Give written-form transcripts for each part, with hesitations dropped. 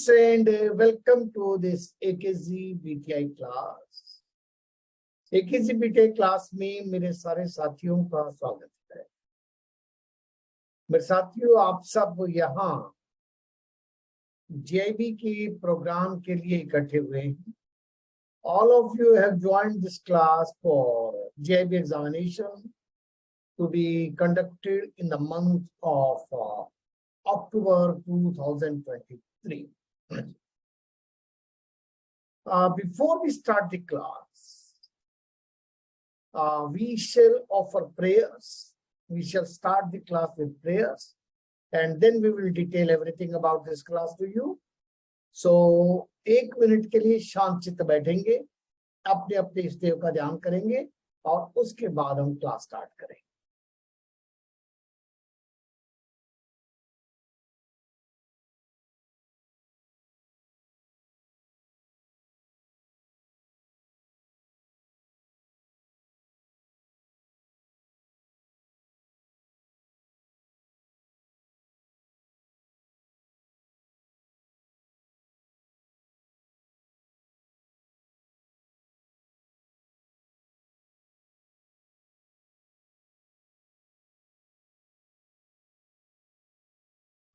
And welcome to this AKZ BTI class. AKZ BTI class में मेरे सारे साथियों का स्वागत है। मेरे साथियों, आप सब यहाँ JIB के प्रोग्राम के लिए इकट्ठे हुए हैं। All of you have joined this class for JIB examination to be conducted in the month of October 2023. Before we start the class, we shall offer prayers. We shall start the class with prayers, and then we will detail everything about this class to you. So, 1 minute के लिए शांत चित्त बैठेंगे, अपने अपने इष्ट देव का ध्यान करेंगे और उसके बाद हम क्लास स्टार्ट करेंगे।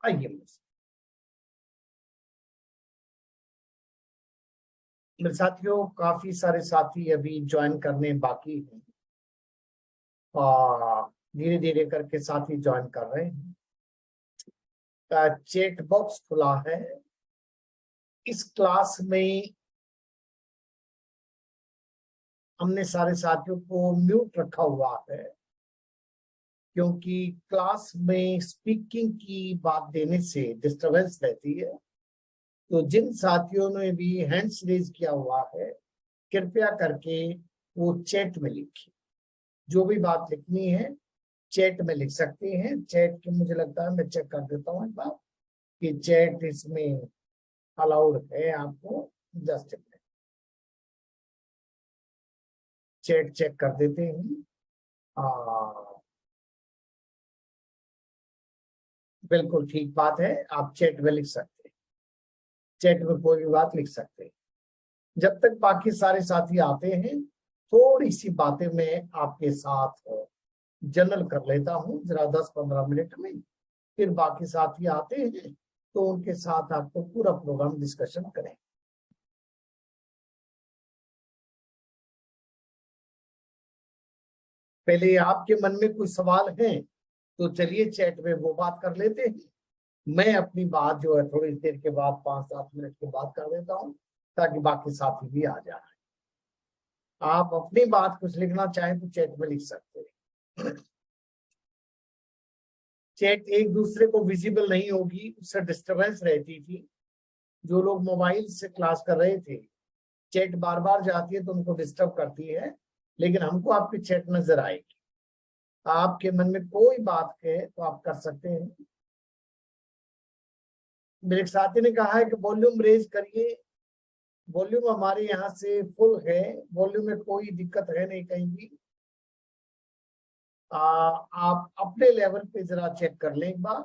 आइए, मेरे साथियों, काफी सारे साथी अभी ज्वाइन करने बाकी हैं और धीरे धीरे करके साथी ज्वाइन कर रहे हैं। चैट बॉक्स खुला है। इस क्लास में हमने सारे साथियों को म्यूट रखा हुआ है क्योंकि क्लास में स्पीकिंग की बात देने से डिस्टरबेंस रहती है। तो जिन साथियों ने भी हैंड्स रेज किया हुआ है, कृपया करके वो चैट में लिखिए। जो भी बात लिखनी है चैट में लिख सकते हैं। चैट की मुझे लगता है, मैं चेक कर देता हूँ एक बार कि चैट इसमें अलाउड है आपको। जस्ट चैट चेक कर देते हैं। बिल्कुल ठीक बात है, आप चैट में लिख सकते हैं। चैट में कोई भी बात लिख सकते हैं। जब तक बाकी सारे साथी आते हैं, थोड़ी सी बातें मैं आपके साथ जनरल कर लेता हूं जरा 10-15 मिनट में। फिर बाकी साथी आते हैं तो उनके साथ आपको पूरा प्रोग्राम डिस्कशन करें। पहले आपके मन में कोई सवाल है तो चलिए चैट में वो बात कर लेते हैं। मैं अपनी बात जो है थोड़ी देर के बाद 5-7 मिनट के बाद कर देता हूं ताकि बाकी साथी भी आ जाए। आप अपनी बात कुछ लिखना चाहें तो चैट में लिख सकते हैं। चैट एक दूसरे को विजिबल नहीं होगी, उससे डिस्टरबेंस रहती थी। जो लोग मोबाइल से क्लास कर रहे थे, चैट बार बार जाती है तो उनको डिस्टर्ब करती है, लेकिन हमको आपकी चैट नजर आएगी। आपके मन में कोई बात है तो आप कर सकते हैं। मेरे साथी ने कहा है कि वॉल्यूम रेज करिए। वॉल्यूम हमारे यहाँ से फुल है, वॉल्यूम में कोई दिक्कत है नहीं कहीं भी। आप अपने लेवल पे जरा चेक कर लें एक बार,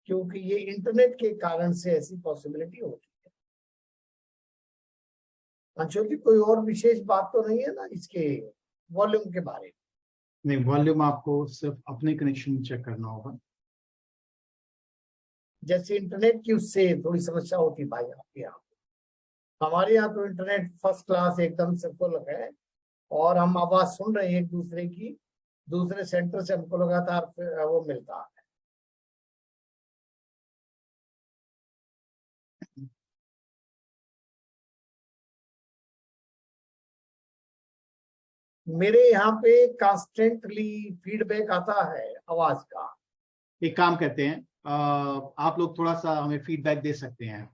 क्योंकि ये इंटरनेट के कारण से ऐसी पॉसिबिलिटी होती है। अंशुल जी, कोई और विशेष बात तो नहीं है ना इसके वॉल्यूम के बारे में? नहीं, वॉल्यूम आपको सिर्फ अपने कनेक्शन चेक करना होगा। जैसे इंटरनेट की उससे थोड़ी समस्या होती है भाई आपके यहाँ। हमारे यहाँ तो इंटरनेट फर्स्ट क्लास एकदम से फुल है और हम आवाज सुन रहे हैं एक दूसरे की। दूसरे सेंटर से हमको लगातार वो मिलता है। मेरे यहाँ पे कॉन्स्टेंटली फीडबैक आता है आवाज का। एक काम करते हैं, आप लोग थोड़ा सा हमें फीडबैक दे सकते हैं,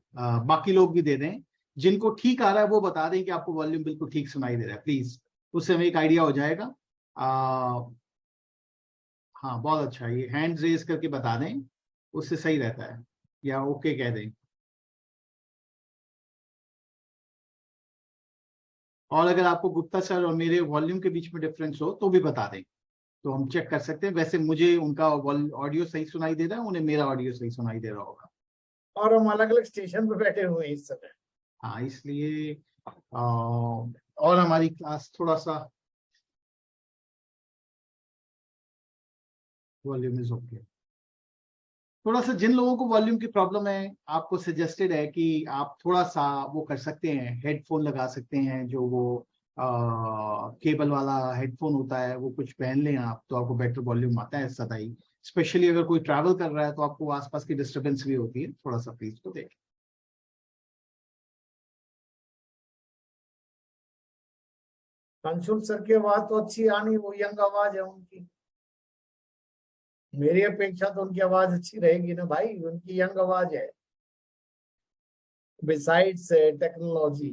बाकी लोग भी दे दें। जिनको ठीक आ रहा है वो बता दें कि आपको वॉल्यूम बिल्कुल ठीक सुनाई दे रहा है, प्लीज। उससे हमें एक आइडिया हो जाएगा। हाँ, बहुत अच्छा, ये हैंड रेज करके बता दें, उससे सही रहता है, या ओके कह दें। और अगर आपको गुप्ता सर और मेरे वॉल्यूम के बीच में डिफरेंस हो तो भी बता दें, तो हम चेक कर सकते हैं। वैसे मुझे उनका ऑडियो सही सुनाई दे रहा है, उन्हें मेरा ऑडियो सही सुनाई दे रहा होगा। और हम अलग अलग स्टेशन पे बैठे हुए हैं इस समय। हाँ, इसलिए और हमारी क्लास थोड़ा सा वॉल्यूम इज ओके। थोड़ा सा जिन लोगों को वॉल्यूम की प्रॉब्लम है, आपको सजेस्टेड है कि आप थोड़ा सा वो कर सकते हैं, हेडफोन लगा सकते हैं, जो वो केबल वाला हेडफोन होता है, वो कुछ पहन लें आप, तो आपको बेटर वॉल्यूम आता है सदा ही। स्पेशली अगर कोई ट्रैवल कर रहा है तो आपको आसपास की डिस्टर्बेंस भी होती है, थोड़ा सा प्लीज को देखें। अंशुल सर की आवाज तो अच्छी आनी, वो यंग आवाज है उनकी। मेरी अपेक्षा तो उनकी आवाज अच्छी रहेगी ना भाई, उनकी यंग आवाज है। बिसाइड्स टेक्नोलॉजी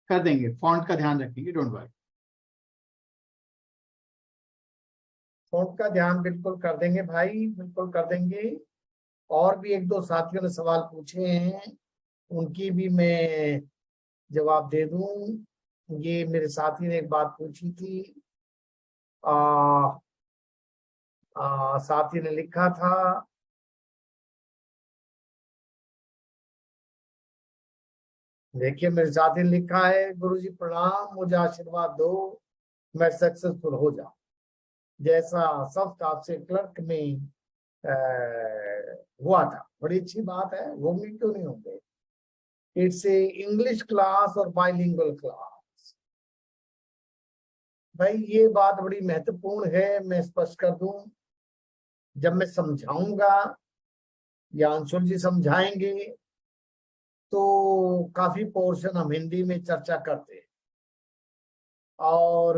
कर देंगे, फॉन्ट का ध्यान रखेंगे, डोंट वरी। फोन का ध्यान बिल्कुल कर देंगे भाई, बिल्कुल कर देंगे। और भी एक दो साथियों ने सवाल पूछे हैं, उनकी भी मैं जवाब दे दूं। ये मेरे साथी ने एक बात पूछी थी, साथी ने लिखा था, देखिए मेरे साथी ने लिखा है, गुरुजी प्रणाम, मुझे आशीर्वाद दो, मैं सक्सेसफुल हो जाऊं जैसा सब स्टाफ से क्लर्क में हुआ था। बड़ी अच्छी बात है, होंगे क्यों नहीं होंगे। इट्स ए इंग्लिश क्लास और बाइलिंगुअल क्लास। भाई ये बात बड़ी महत्वपूर्ण है, मैं स्पष्ट कर दूं। जब मैं समझाऊंगा या अंशुल जी समझाएंगे तो काफी पोर्शन हम हिंदी में चर्चा करते हैं, और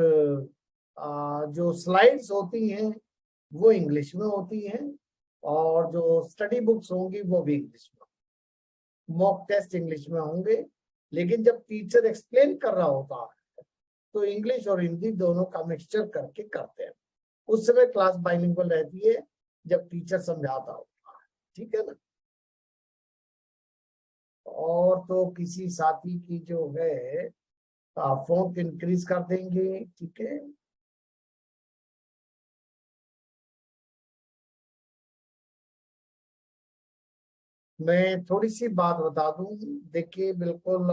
जो स्लाइड्स होती हैं वो इंग्लिश में होती हैं, और जो स्टडी बुक्स होंगी वो भी इंग्लिश में, मॉक टेस्ट इंग्लिश में होंगे। लेकिन जब टीचर एक्सप्लेन कर रहा होता है तो इंग्लिश और हिंदी दोनों का मिक्सचर करके करते हैं। उस समय क्लास बाइलिंगुअल रहती है जब टीचर समझाता होता है, ठीक है ना। और तो किसी साथी की जो है फोन इंक्रीज कर देंगे, ठीक है। मैं थोड़ी सी बात बता दूं, देखिए बिल्कुल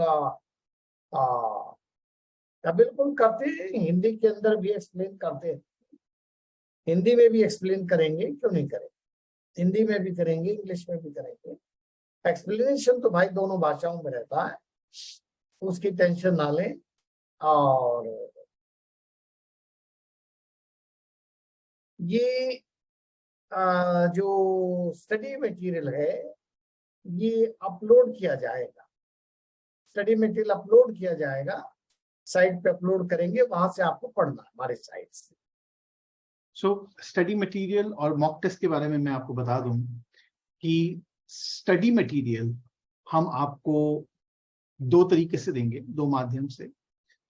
बिल्कुल करते हैं, हिंदी के अंदर भी एक्सप्लेन करते हैं, हिंदी में भी एक्सप्लेन करेंगे, क्यों नहीं करेंगे। हिंदी में भी करेंगे, इंग्लिश में भी करेंगे। एक्सप्लेनेशन तो भाई दोनों भाषाओं में रहता है, उसकी टेंशन ना लें। और ये जो स्टडी मटेरियल है ये अपलोड किया जाएगा, स्टडी मटेरियल अपलोड किया जाएगा, साइट पे अपलोड करेंगे, वहां से आपको पढ़ना है हमारे साइट से। सो स्टडी मटेरियल और मॉक टेस्ट के बारे में मैं आपको बता दूं कि स्टडी मटेरियल हम आपको दो तरीके से देंगे, दो माध्यम से।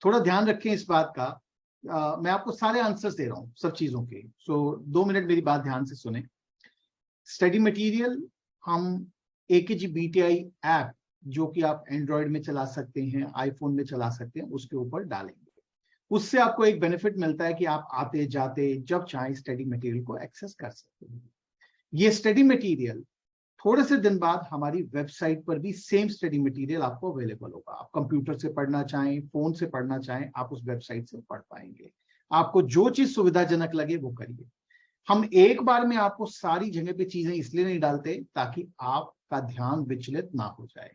थोड़ा ध्यान रखें इस बात का, मैं आपको सारे आंसर्स दे रहा हूं सब चीजों के, सो 2 मिनट मेरी बात ध्यान से सुने। स्टडी मटेरियल हम AKG-BTI ऐप, जो कि आप एंड्रॉयड में चला सकते हैं, आईफोन में चला सकते हैं, उसके ऊपर डालेंगे। उससे आपको एक बेनिफिट मिलता है कि आप आते जाते जब चाहें स्टडी मटेरियल को एक्सेस कर सकते हैं। ये स्टडी मटेरियल थोड़े से दिन बाद हमारी वेबसाइट पर भी सेम स्टडी मटेरियल आपको अवेलेबल होगा। आप कंप्यूटर से पढ़ना चाहें, फोन से पढ़ना चाहें, आप उस वेबसाइट से पढ़ पाएंगे। आपको जो चीज सुविधाजनक लगे वो करिए। हम एक बार में आपको सारी जगह पे चीजें इसलिए नहीं डालते ताकि आपका ध्यान विचलित ना हो जाए।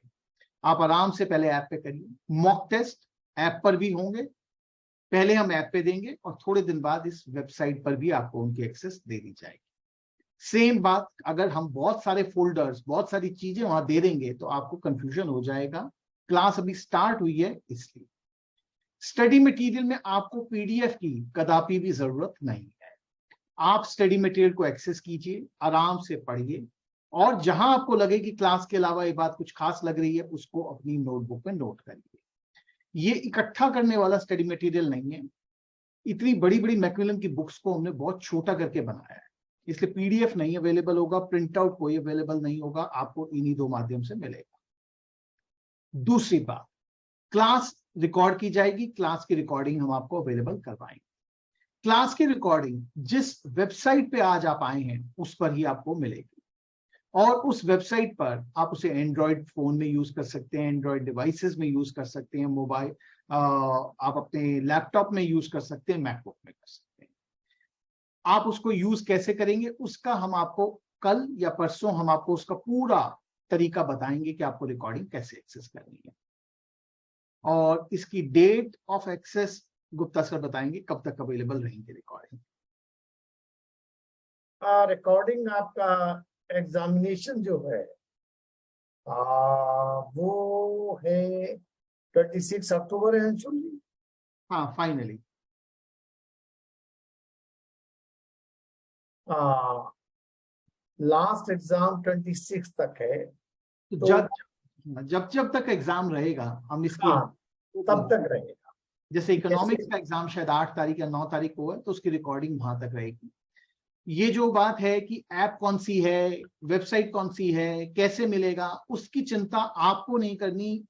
आप आराम से पहले ऐप पे करिए, मॉक टेस्ट ऐप पर भी होंगे, पहले हम ऐप पे देंगे और थोड़े दिन बाद इस वेबसाइट पर भी आपको उनकी एक्सेस दे दी जाएगी। सेम बात अगर हम बहुत सारे फोल्डर्स, बहुत सारी चीजें वहां दे देंगे तो आपको कंफ्यूजन हो जाएगा। क्लास अभी स्टार्ट हुई है इसलिए। स्टडी मटेरियल में आपको PDF की कदापि भी जरूरत नहीं है। आप स्टडी मटेरियल को एक्सेस कीजिए, आराम से पढ़िए, और जहां आपको लगे कि क्लास के अलावा ये बात कुछ खास लग रही है उसको अपनी नोटबुक में नोट करिए। ये इकट्ठा करने वाला स्टडी मटेरियल नहीं है। इतनी बड़ी बड़ी मैकमिलन की बुक्स को हमने बहुत छोटा करके बनाया है, इसलिए PDF नहीं अवेलेबल होगा, प्रिंट आउट कोई अवेलेबल नहीं होगा, आपको इन्हीं दो माध्यम से मिलेगा। दूसरी बात, क्लास रिकॉर्ड की जाएगी, क्लास की रिकॉर्डिंग हम आपको अवेलेबल करवाएंगे। क्लास की रिकॉर्डिंग जिस वेबसाइट पे आज आप आए हैं उस पर ही आपको मिलेगी, और उस वेबसाइट पर आप उसे एंड्रॉयड फोन में यूज कर सकते हैं, एंड्रॉयड डिवाइसेस में यूज कर सकते हैं, मोबाइल आप अपने लैपटॉप में यूज कर सकते हैं, मैकबुक में कर सकते हैं। आप उसको यूज कैसे करेंगे उसका हम आपको कल या परसों हम आपको उसका पूरा तरीका बताएंगे कि आपको रिकॉर्डिंग कैसे एक्सेस करनी है, और इसकी date of access Gupta sir बताएंगे कब तक अवेलेबल रहेंगे रिकॉर्डिंग। रिकॉर्डिंग आपका एग्जामिनेशन जो है वो है 26 अक्टूबर है अंशुल जी। हाँ फाइनली लास्ट एग्जाम 26 तक है, तो जब जब तक एग्जाम रहेगा हम इसकी हाँ तब तक रहेगा। जैसे इकोनॉमिक्स का एग्जाम शायद 8 तारीख या 9 तारीख को है, तो उसकी रिकॉर्डिंग वहां तक रहेगी। ये जो बात है कि ऐप कौन सी है, वेबसाइट कौन सी है, कैसे मिलेगा, उसकी चिंता आपको नहीं करनी।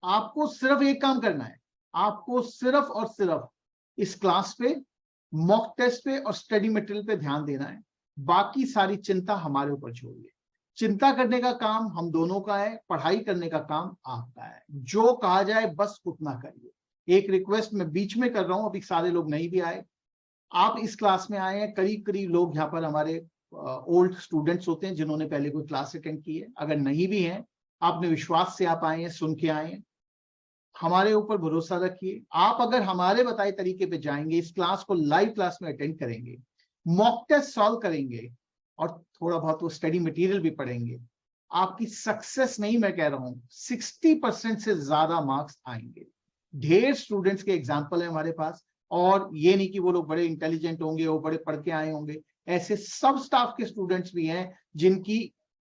आपको सिर्फ एक काम करना है, आपको सिर्फ और सिर्फ इस क्लास पे, मॉक टेस्ट पे और स्टडी मटेरियल पे ध्यान देना है। बाकी सारी चिंता हमारे ऊपर छोड़िए। चिंता करने का काम हम दोनों का है, पढ़ाई करने का काम आपका है। जो कहा जाए बस उतना करिए। एक रिक्वेस्ट मैं बीच में कर रहा हूं, अभी सारे लोग नहीं भी आए, आप इस क्लास में आए हैं, करीब करीब लोग यहाँ पर हमारे ओल्ड स्टूडेंट्स होते हैं जिन्होंने पहले कोई क्लास अटेंड की है। अगर नहीं भी हैं, आपने विश्वास से आप आए हैं, सुन के आए हैं, हमारे ऊपर भरोसा रखिए। आप अगर हमारे बताए तरीके पे जाएंगे, इस क्लास को लाइव क्लास में अटेंड करेंगे, मॉक टेस्ट सॉल्व करेंगे और थोड़ा बहुत वो स्टडी मटेरियल भी पढ़ेंगे, आपकी सक्सेस नहीं मैं कह रहा हूं 60% से ज्यादा मार्क्स आएंगे। ढेर स्टूडेंट्स के एग्जाम्पल है हमारे पास, और ये नहीं कि वो लोग बड़े इंटेलिजेंट होंगे, वो बड़े पढ़ के आए होंगे, ऐसे सब स्टाफ के स्टूडेंट्स भी हैं जिनकी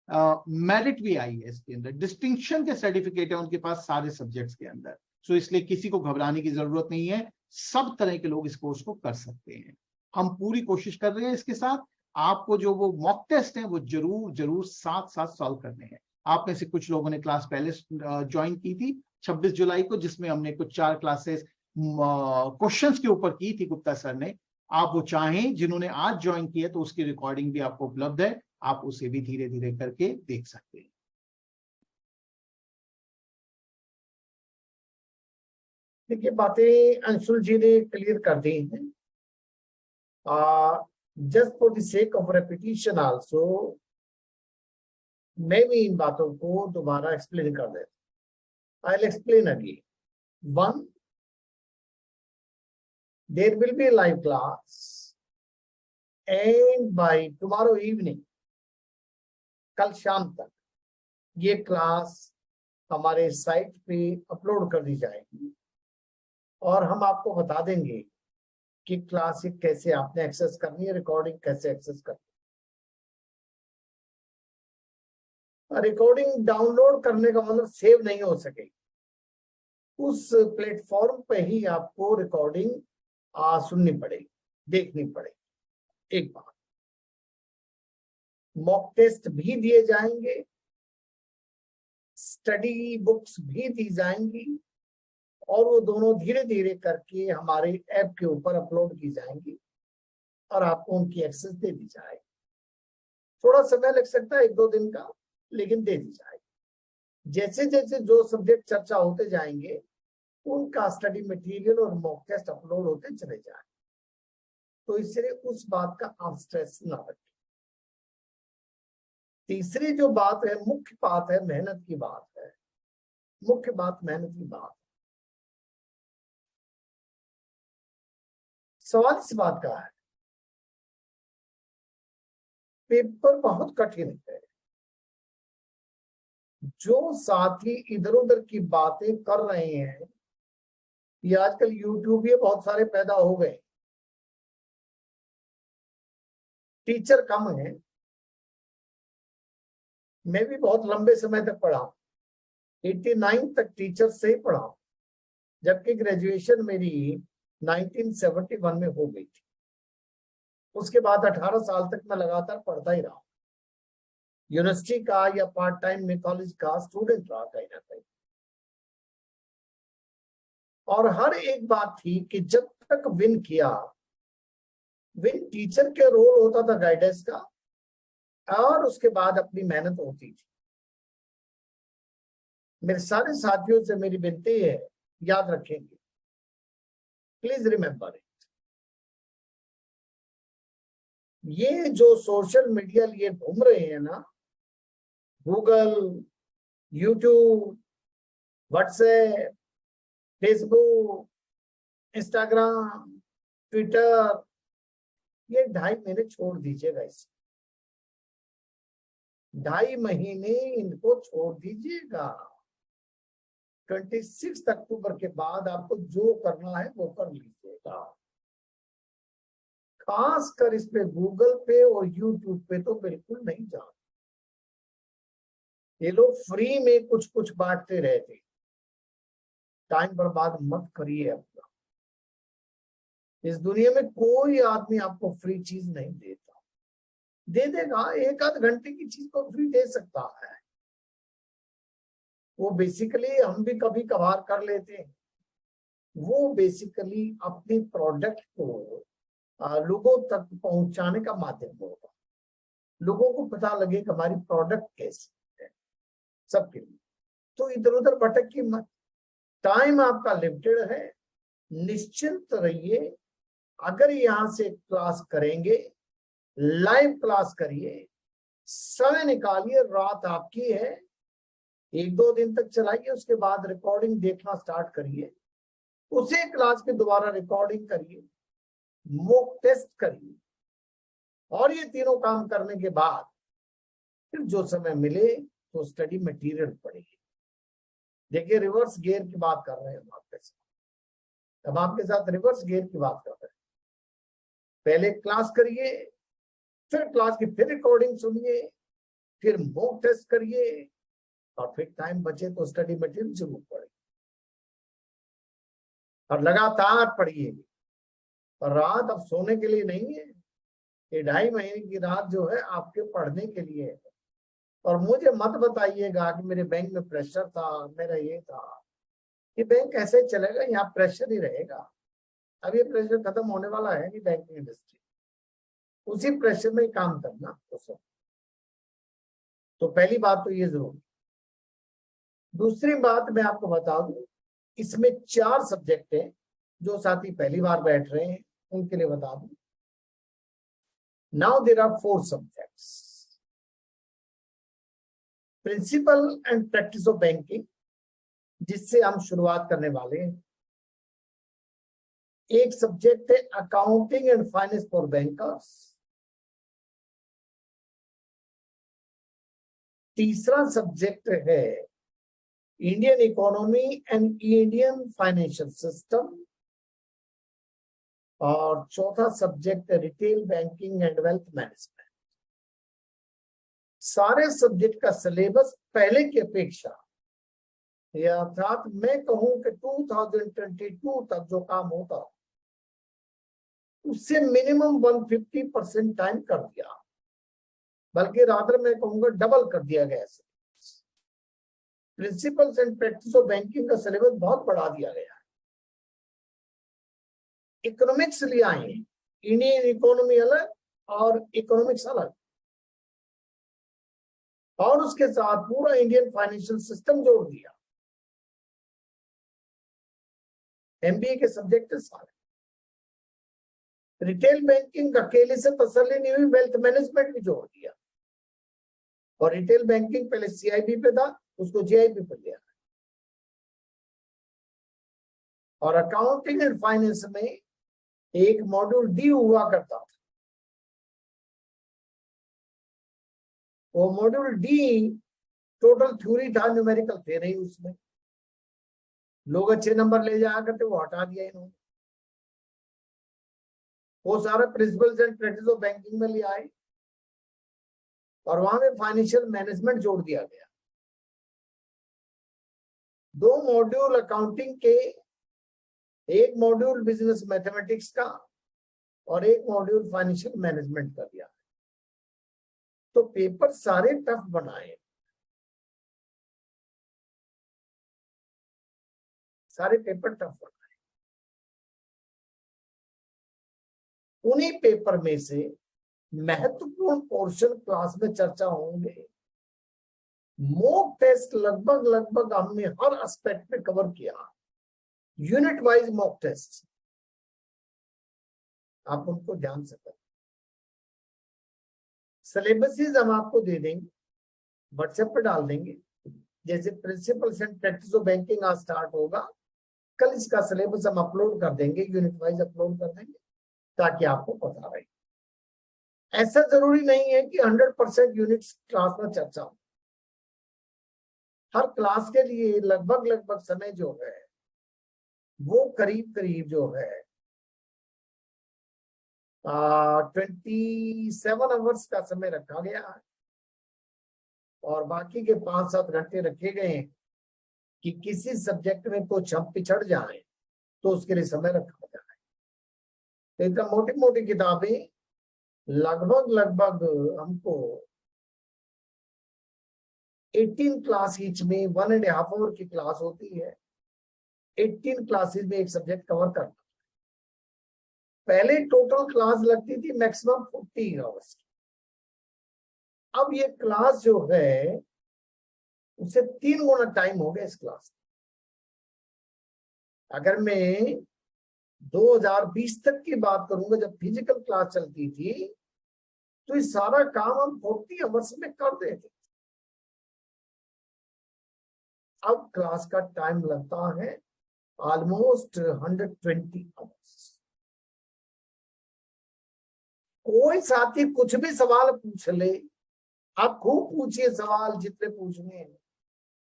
मेरिट भी आई है, इसके अंदर डिस्टिंक्शन के सर्टिफिकेट है उनके पास सारे सब्जेक्ट्स के अंदर। सो इसलिए किसी को घबराने की जरूरत नहीं है, सब तरह के लोग इस कोर्स को कर सकते हैं। हम पूरी कोशिश कर रहे हैं इसके साथ। आपको जो वो मॉक टेस्ट हैं वो जरूर जरूर साथ साथ सॉल्व करने हैं। आप में से कुछ लोगों ने क्लास पहले ज्वाइन की थी 26 जुलाई को, जिसमें हमने कुछ 4 क्लासेस क्वेश्चंस के ऊपर की थी गुप्ता सर ने। आप वो चाहें जिन्होंने आज ज्वाइन किया तो उसकी रिकॉर्डिंग भी आपको उपलब्ध है, आप उसे भी धीरे धीरे करके देख सकते हैं। देखिए, बातें अंशुल जी ने क्लियर कर दी हैं। Just for the sake of repetition also मैं भी इन बातों को दोबारा एक्सप्लेन कर देता। I will explain again. 1, there will be a live class and by tomorrow evening, कल शाम तक ये क्लास हमारे साइट पे अपलोड कर दी जाएगी और हम आपको बता देंगे कि क्लास कैसे आपने एक्सेस करनी है, रिकॉर्डिंग कैसे एक्सेस करनी है। रिकॉर्डिंग डाउनलोड करने का मतलब सेव नहीं हो सकेगी, उस प्लेटफॉर्म पे ही आपको रिकॉर्डिंग सुननी पड़ेगी, देखनी पड़ेगी। एक बात, मॉक टेस्ट भी दिए जाएंगे, स्टडी बुक्स भी दी जाएंगी और वो दोनों धीरे धीरे करके हमारे ऐप के ऊपर अपलोड की जाएंगी और आपको उनकी एक्सेस दे दी जाएगी। थोड़ा समय लग सकता है, 1-2 दिन का, लेकिन दे दी जाएगी। जैसे जैसे जो सब्जेक्ट चर्चा होते जाएंगे उनका स्टडी मटेरियल और मॉक टेस्ट अपलोड होते चले जाए, तो इसलिए उस बात का आप स्ट्रेस ना रखें। तीसरी जो बात है, मुख्य बात है, मेहनत की बात है। मुख्य बात मेहनत की बात। सवाल इस बात का है, पेपर बहुत कठिन है। जो साथी इधर उधर की बातें कर रहे हैं, ये आजकल यूट्यूब ये बहुत सारे पैदा हो गए, टीचर कम है। मैं भी बहुत लंबे समय तक पढ़ा, 89 तक टीचर से ही पढ़ा, जबकि ग्रेजुएशन मेरी 1971 में हो गई थी। उसके बाद 18 साल तक मैं लगातार पढ़ता ही रहा, यूनिवर्सिटी का या पार्ट टाइम में कॉलेज का स्टूडेंट रहा कहीं ना कहीं। और हर एक बात थी कि जब तक विन किया विन टीचर के रोल होता था गाइडेंस का, और उसके बाद अपनी मेहनत होती थी। मेरे सारे साथियों से मेरी विनती है, याद रखेंगे, प्लीज रिमेंबर इट। ये जो सोशल मीडिया लिए घूम रहे हैं ना, Google, YouTube, WhatsApp, Facebook, Instagram, Twitter, ये 2.5 महीने छोड़ दीजिएगा। इसे 2.5 महीने इनको छोड़ दीजिएगा। 26 अक्टूबर के बाद आपको जो करना है वो कर लीजिएगा। खासकर इस पे गूगल पे और यूट्यूब पे तो बिल्कुल नहीं जाना। ये लोग फ्री में कुछ कुछ बांटते रहते। टाइम बर्बाद मत करिए अपना। इस दुनिया में कोई आदमी आपको फ्री चीज नहीं देता। दे देगा, 1 आध घंटे की चीज को फ्री दे सकता है। वो बेसिकली हम भी कभी कभार कर लेते हैं। वो बेसिकली अपनी प्रोडक्ट को लोगों तक पहुंचाने का माध्यम होगा। लोगों को पता लगे कि हमारी प्रोडक्ट कैसी है सबके लिए। तो इधर उधर भटक की मत। टाइम आपका लिमिटेड है, निश्चिंत रहिए। अगर यहां से क्लास करेंगे, लाइव क्लास करिए, समय निकालिए, रात आपकी है। 1-2 दिन तक चलाइए, उसके बाद रिकॉर्डिंग देखना स्टार्ट करिए। उसी क्लास की दोबारा रिकॉर्डिंग करिए, मॉक टेस्ट करिए, और ये तीनों काम करने के बाद फिर जो समय मिले तो स्टडी मटेरियल पढ़िए। देखिए, रिवर्स गियर की बात कर रहे हैं हम आपके साथ। अब आपके साथ रिवर्स गियर की बात कर रहे हैं। पहले क्लास करिए, फिर क्लास की फिर रिकॉर्डिंग सुनिए, फिर मॉक टेस्ट करिए, और फिर टाइम बचे तो स्टडी मटेरियल जरूर पढ़िए, और लगातार पढ़िए। और रात अब सोने के लिए नहीं है। ये 2.5 महीने की रात जो है आपके पढ़ने के लिए है। और मुझे मत बताइएगा कि मेरे बैंक में प्रेशर था, मेरा ये था। ये बैंक कैसे चलेगा? यहाँ प्रेशर ही रहेगा। अब ये प्रेशर खत्म होने वाला है नहीं, बैंकिंग इंडस्ट्री उसी प्रेशर में काम करना दोस्तों। तो पहली बात तो ये जरूर। दूसरी बात मैं आपको बता दूं, इसमें 4 सब्जेक्ट हैं। जो साथी पहली बार बैठ रहे हैं उनके लिए बता दूं, now there are 4 subjects. Principle and practice of banking, जिससे हम शुरुआत करने वाले हैं। एक सब्जेक्ट है accounting and finance for bankers. तीसरा सब्जेक्ट है Indian economy and Indian financial system. और चौथा सब्जेक्ट है retail banking and wealth management. सारे सब्जेक्ट का सिलेबस पहले की अपेक्षा, अर्थात मैं कहूं कि 2022 तक जो काम होता उससे मिनिमम 150% टाइम कर दिया, बल्कि रादर मैं कहूंगा डबल कर दिया गया। Principles and practice of banking का सिलेबस बहुत बढ़ा दिया गया है। इकोनॉमिक्स ले आए, इंडियन इकोनॉमी अलग और इकोनॉमिक्स अलग, और उसके साथ पूरा इंडियन फाइनेंशियल सिस्टम जोड़ दिया। एमबीए के सब्जेक्ट सारे। रिटेल बैंकिंग अकेले से तसल्ली नहीं हुई, वेल्थ मैनेजमेंट भी जोड़ दिया। और रिटेल बैंकिंग पहले सीआईबी पे था, उसको जीआईबी पे लिया। और अकाउंटिंग एंड फाइनेंस में एक मॉड्यूल डी हुआ करता था। वो मॉड्यूल डी टोटल थ्योरी था, न्यूमेरिकल थे नहीं उसमें। लोग अच्छे नंबर ले जाया करते, वो हटा दिया इन्होंने। वो सारा principles and practice of banking में ले आए, और वहां में फाइनेंशियल मैनेजमेंट जोड़ दिया गया। 2 मॉड्यूल अकाउंटिंग के, एक मॉड्यूल बिजनेस मैथमेटिक्स का, और एक मॉड्यूल फाइनेंशियल मैनेजमेंट का दिया। तो पेपर सारे टफ बनाए, सारे पेपर टफ बनाए। उन्हीं पेपर में से महत्वपूर्ण पोर्शन क्लास में चर्चा होंगे। मॉक टेस्ट लगभग लगभग हमने हर एस्पेक्ट में कवर किया। यूनिट वाइज मॉक टेस्ट आप उनको ध्यान से करें। सिलेबसेस हम आपको दे देंगे, व्हाट्सएप पे डाल देंगे। जैसे principles and practice of banking आज स्टार्ट होगा, कल इसका सिलेबस हम अपलोड कर देंगे, यूनिट वाइज अपलोड कर देंगे ताकि आपको पता रहे। ऐसा जरूरी नहीं है कि 100% यूनिट्स क्लास में चर्चा हो। हर क्लास के लिए लगभग लगभग समय जो है वो करीब करीब जो है 27 आवर्स का समय रखा गया है और बाकी के 5-7 घंटे रखे गए हैं कि किसी सब्जेक्ट में कुछ हम पिछड़ जाए तो उसके लिए समय रखा जाए। तो इतना मोटी मोटी किताबें लगभग लगभग हमको 18 क्लास ईच में 1.5 आवर की क्लास होती है। 18 क्लासेस में एक सब्जेक्ट कवर करना। पहले टोटल क्लास लगती थी मैक्सिमम 40 आवर्स की। अब ये क्लास जो है उससे 3 गुना टाइम हो गया इस क्लास में। अगर मैं 2020 तक की बात करूंगा, जब फिजिकल क्लास चलती थी तो ये सारा काम हम 40 आवर्स में कर देते। अब क्लास का टाइम लगता है ऑलमोस्ट 120 आवर्स। कोई साथी कुछ भी सवाल पूछ ले, आप खूब पूछिए सवाल जितने पूछने हैं।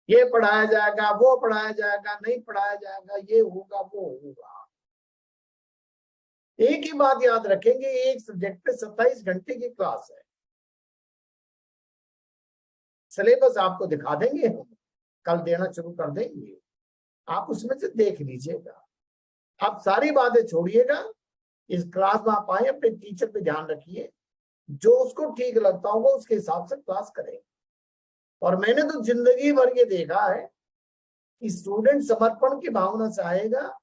ये पढ़ाया जाएगा, वो पढ़ाया जाएगा, नहीं पढ़ाया जाएगा, ये होगा, वो होगा। एक ही बात याद रखेंगे, एक सब्जेक्ट पे 27 घंटे की क्लास है। सिलेबस आपको दिखा देंगे, हम कल देना शुरू कर देंगे, आप उसमें से देख लीजिएगा। आप सारी बातें छोड़िएगा, इस क्लास में आप आए, अपने टीचर पे ध्यान रखिए, जो उसको ठीक लगता होगा उसके हिसाब से क्लास करें। और मैंने तो जिंदगी भर ये देखा है कि स्टूडेंट समर्पण की भावना से आएगा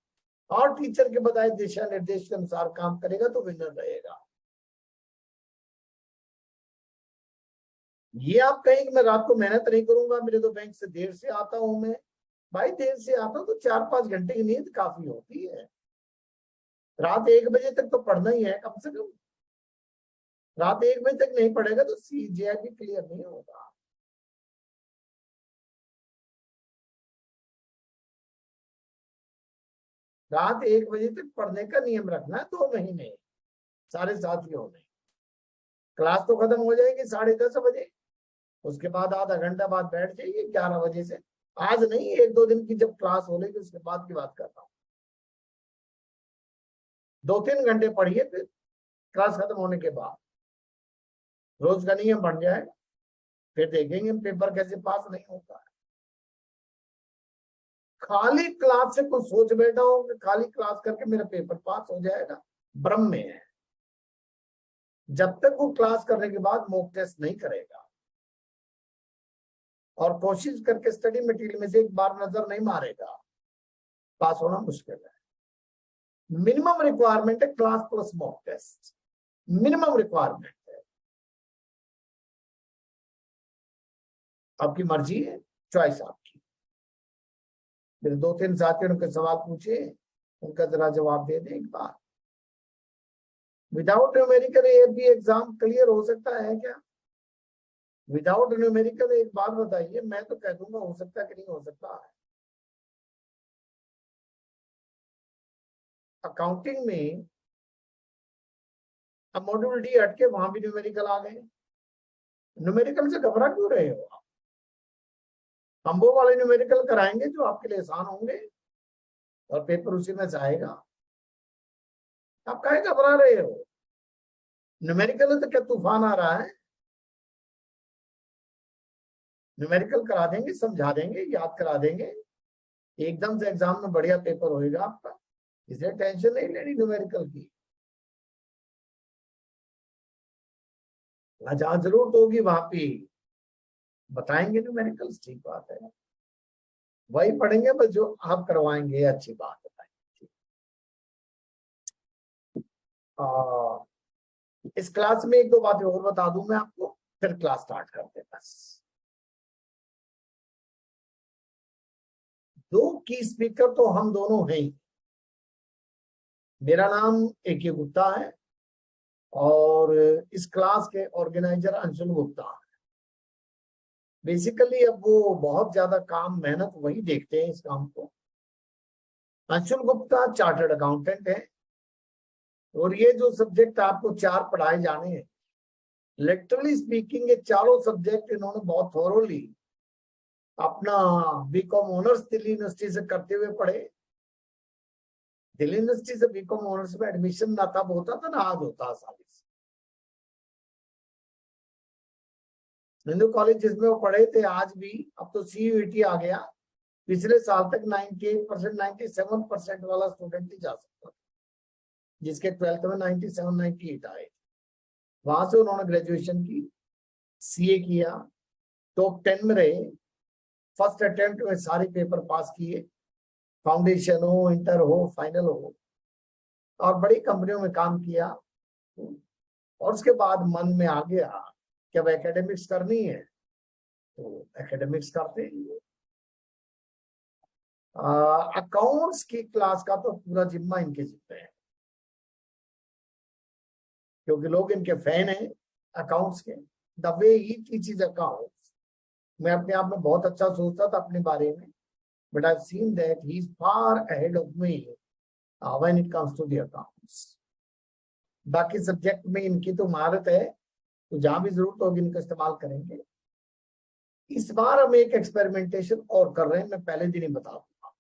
और टीचर के बताए दिशा निर्देश के अनुसार काम करेगा तो विनर रहेगा। ये आप कहें कि मैं रात को मेहनत नहीं करूंगा, मेरे तो बैंक से देर से आता हूं, मैं भाई देर से आता हूं तो 4-5 घंटे की नींद काफी होती है। रात 1 बजे तक तो पढ़ना ही है कम से कम। रात 1 बजे तक नहीं पढ़ेगा तो CGI क्लियर नहीं होगा। रात 1 बजे तक पढ़ने का नियम रखना है 2 महीने सारे साथियों ने। क्लास तो खत्म हो जाएगी 10:30 बजे, उसके बाद आधा घंटा बाद बैठ जाइए 11 बजे से। आज नहीं, 1-2 दिन की जब क्लास हो लेगी उसके बाद की बात कर रहा हूँ। 2-3 घंटे पढ़िए, फिर क्लास खत्म होने के बाद रोज का नियम बन जाएगा। फिर देखेंगे पेपर कैसे पास नहीं होता है। खाली क्लास से कुछ सोच बैठा हो कि खाली क्लास करके मेरा पेपर पास हो जाएगा, भ्रम में है। जब तक वो क्लास करने के बाद मॉक टेस्ट नहीं करेगा और कोशिश करके स्टडी मटेरियल में से एक बार नजर नहीं मारेगा, पास होना मुश्किल है। मिनिमम रिक्वायरमेंट है class plus mock test, minimum requirement है। आपकी मर्जी है, चॉइस आपकी। मेरे 2-3 साथियों ने सवाल पूछे, उनका जरा जवाब दे दें एक बार। विदाउट न्यूमेरिकल ये भी एग्जाम क्लियर हो सकता है क्या? विदाउट न्यूमेरिकल एक बात बताइए, मैं तो कह दूंगा हो सकता है कि नहीं हो सकता है। अकाउंटिंग में अब मॉड्यूल डी हटके वहां भी न्यूमेरिकल आ गए। न्यूमेरिकल से घबरा क्यों रहे हो आप? हम वो वाले न्यूमेरिकल कराएंगे जो आपके लिए आसान होंगे और पेपर उसी में से आएगा। आप काहे घबरा रहे हो? न्यूमेरिकल तो क्या तूफान आ रहा है? न्यूमेरिकल करा देंगे, समझा देंगे, याद करा देंगे, एकदम से एग्जाम में बढ़िया पेपर होएगा आपका। इसलिए टेंशन नहीं लेनी न्यूमेरिकल की। जहां जरूरत होगी वहां पे बताएंगे न्यूमेरिकल्स, ठीक बात है, वही पढ़ेंगे, बस जो आप करवाएंगे अच्छी बात है। इस क्लास में एक दो बातें और बता दूं मैं आपको, फिर क्लास स्टार्ट करते हैं। बस दो की स्पीकर तो हम दोनों हैं ही। मेरा नाम A.K. गुप्ता है और इस क्लास के ऑर्गेनाइजर अंशुल गुप्ता है। बेसिकली अब वो बहुत ज्यादा काम मेहनत वही देखते हैं इस काम को। अंशुल गुप्ता चार्टर्ड अकाउंटेंट है और ये जो सब्जेक्ट आपको 4 पढ़ाए जाने हैं, लिटरली स्पीकिंग ये चारों सब्जेक्ट इन्होंने बहुत थोरोली अपना बीकॉम ऑनर्स दिल्ली यूनिवर्सिटी से करते हुए पढ़े। दिल्ली यूनिवर्सिटी से बीकॉम ऑनर्स में एडमिशन ना तब होता था ना आज होता आसानी से। हिंदू कॉलेज जिसमें वो पढ़े थे आज भी, अब तो CUET आ गया, पिछले साल तक 98%, 97% वाला स्टूडेंट ही जा सकता था, जिसके 12th में 97, 98 आए। वहां से उन्होंने ग्रेजुएशन की, CA किया, टॉप 10 में रहे, फर्स्ट अटेम्प्ट में सारे पेपर पास किए, फाउंडेशन हो, इंटर हो, फाइनल हो, और बड़ी कंपनियों में काम किया। और उसके बाद मन में आ गया कि अब एकेडमिक्स करनी है तो एकेडमिक्स करते हैं। अकाउंट्स की क्लास का तो पूरा जिम्मा इनके जिम्मे है, क्योंकि लोग इनके फैन हैं अकाउंट्स के। The way he teaches accounts, मैं अपने आप में बहुत अच्छा सोचता था अपने बारे में, but I have seen that he is far ahead of me when it comes to the accounts. बाकी सब्जेक्ट में इनकी तो महारत है, तो जहां भी जरूरत होगी इनका इस्तेमाल करेंगे। इस बार हम एक एक्सपेरिमेंटेशन और कर रहे हैं, मैं पहले दिन ही बता दूंगा।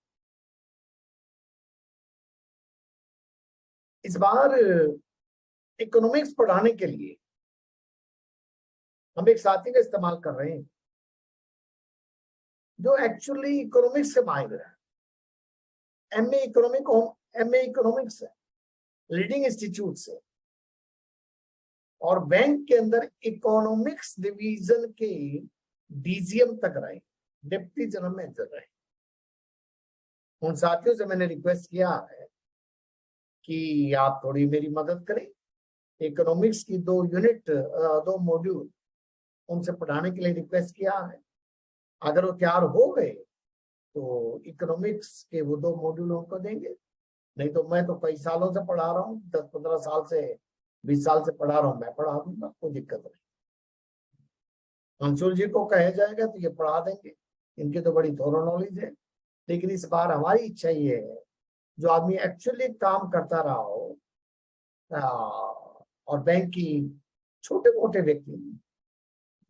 इस बार इकोनॉमिक्स पढ़ाने के लिए हम एक साथी का इस्तेमाल कर रहे हैं जो एक्चुअली इकोनॉमिक्स से माहिर है। MA इकोनॉमिक्स है, लीडिंग इंस्टीट्यूट से, और बैंक के अंदर इकोनॉमिक्स डिवीजन के DGM तक रहे, डिप्टी जनरल मैनेजर रहे। उन साथियों से मैंने रिक्वेस्ट किया है कि आप थोड़ी मेरी मदद करें, इकोनॉमिक्स की 2 यूनिट 2 मॉड्यूल उनसे पढ़ाने के लिए रिक्वेस्ट किया है। अगर वो तैयार हो गए तो इकोनॉमिक्स के वो 2 मॉड्यूल उनको देंगे, नहीं तो मैं तो कई सालों से पढ़ा रहा हूँ, 10-15 साल से 20 साल से पढ़ा रहा हूँ, मैं पढ़ा दूंगा, कोई दिक्कत नहीं। अंशुल जी को कहा जाएगा तो ये पढ़ा देंगे, इनकी तो बड़ी थोरो नॉलेज है। लेकिन इस बार हमारी इच्छा ये है जो आदमी एक्चुअली काम करता रहा हो और बैंक की छोटे मोटे व्यक्ति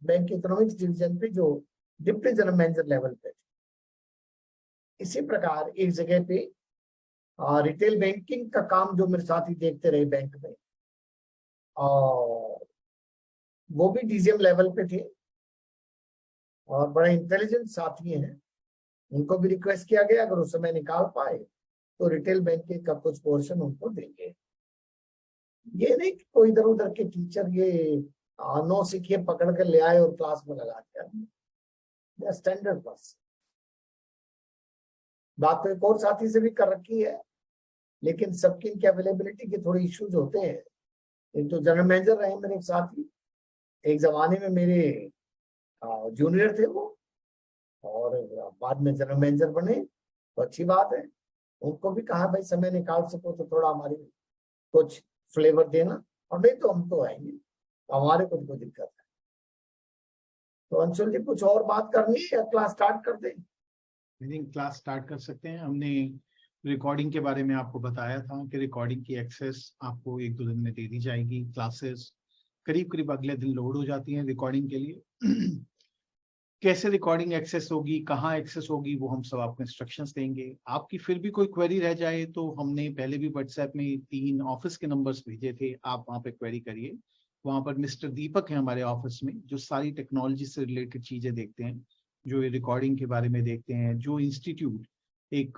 बैंक इकोनॉमिक्स डिवीजन पे जो डिप्टी जनरल मैनेजर लेवल पे थे, इसी प्रकार एक जगह पे रिटेल बैंकिंग का काम जो मेरे साथ ही देखते रहे बैंक में, और वो भी DGM लेवल पे थे और बड़ा इंटेलिजेंट साथी हैं। उनको भी रिक्वेस्ट किया गया अगर उस समय निकाल पाए तो रिटेल बैंकिंग का कुछ पोर्शन उनको देंगे। ये नहीं कि कोई इधर उधर के टीचर ये नौ सीखिए पकड़ कर ले आए और क्लास में लगा दिया, स्टैंडर्ड पर्सन। बात तो एक और साथी से भी कर रखी है, लेकिन सबकी इनकी अवेलेबिलिटी के थोड़े इश्यूज होते हैं। एक तो जनरल मैनेजर रहे मेरे साथी, एक जमाने में मेरे जूनियर थे वो, और बाद में जनरल मैनेजर बने, तो अच्छी बात है। उनको भी कहा भाई समय निकाल सको तो थोड़ा हमारी कुछ फ्लेवर देना, और नहीं तो हम तो आएंगे, हमारे को कोई दिक्कत है। तो अंशुल जी कुछ और बात करनी है या क्लास स्टार्ट कर दें? आई थिंक क्लास स्टार्ट कर सकते हैं। हमने रिकॉर्डिंग के बारे में आपको बताया था कि रिकॉर्डिंग की एक्सेस आपको 1-2 दिन में दे दी जाएगी। क्लासेस करीब करीब अगले दिन लोड हो जाती हैं रिकॉर्डिंग के लिए। कैसे रिकॉर्डिंग एक्सेस होगी, कहाँ एक्सेस होगी, वो हम सब आपको इंस्ट्रक्शंस देंगे। आपकी फिर भी कोई क्वेरी रह जाए तो हमने पहले भी व्हाट्सएप में 3 ऑफिस के नंबर्स भेजे थे, आप वहाँ पे क्वेरी करिए। वहाँ पर मिस्टर दीपक है हमारे ऑफिस में, जो सारी टेक्नोलॉजी से रिलेटेड चीजें देखते हैं, जो ये रिकॉर्डिंग के बारे में देखते हैं। जो इंस्टीट्यूट एक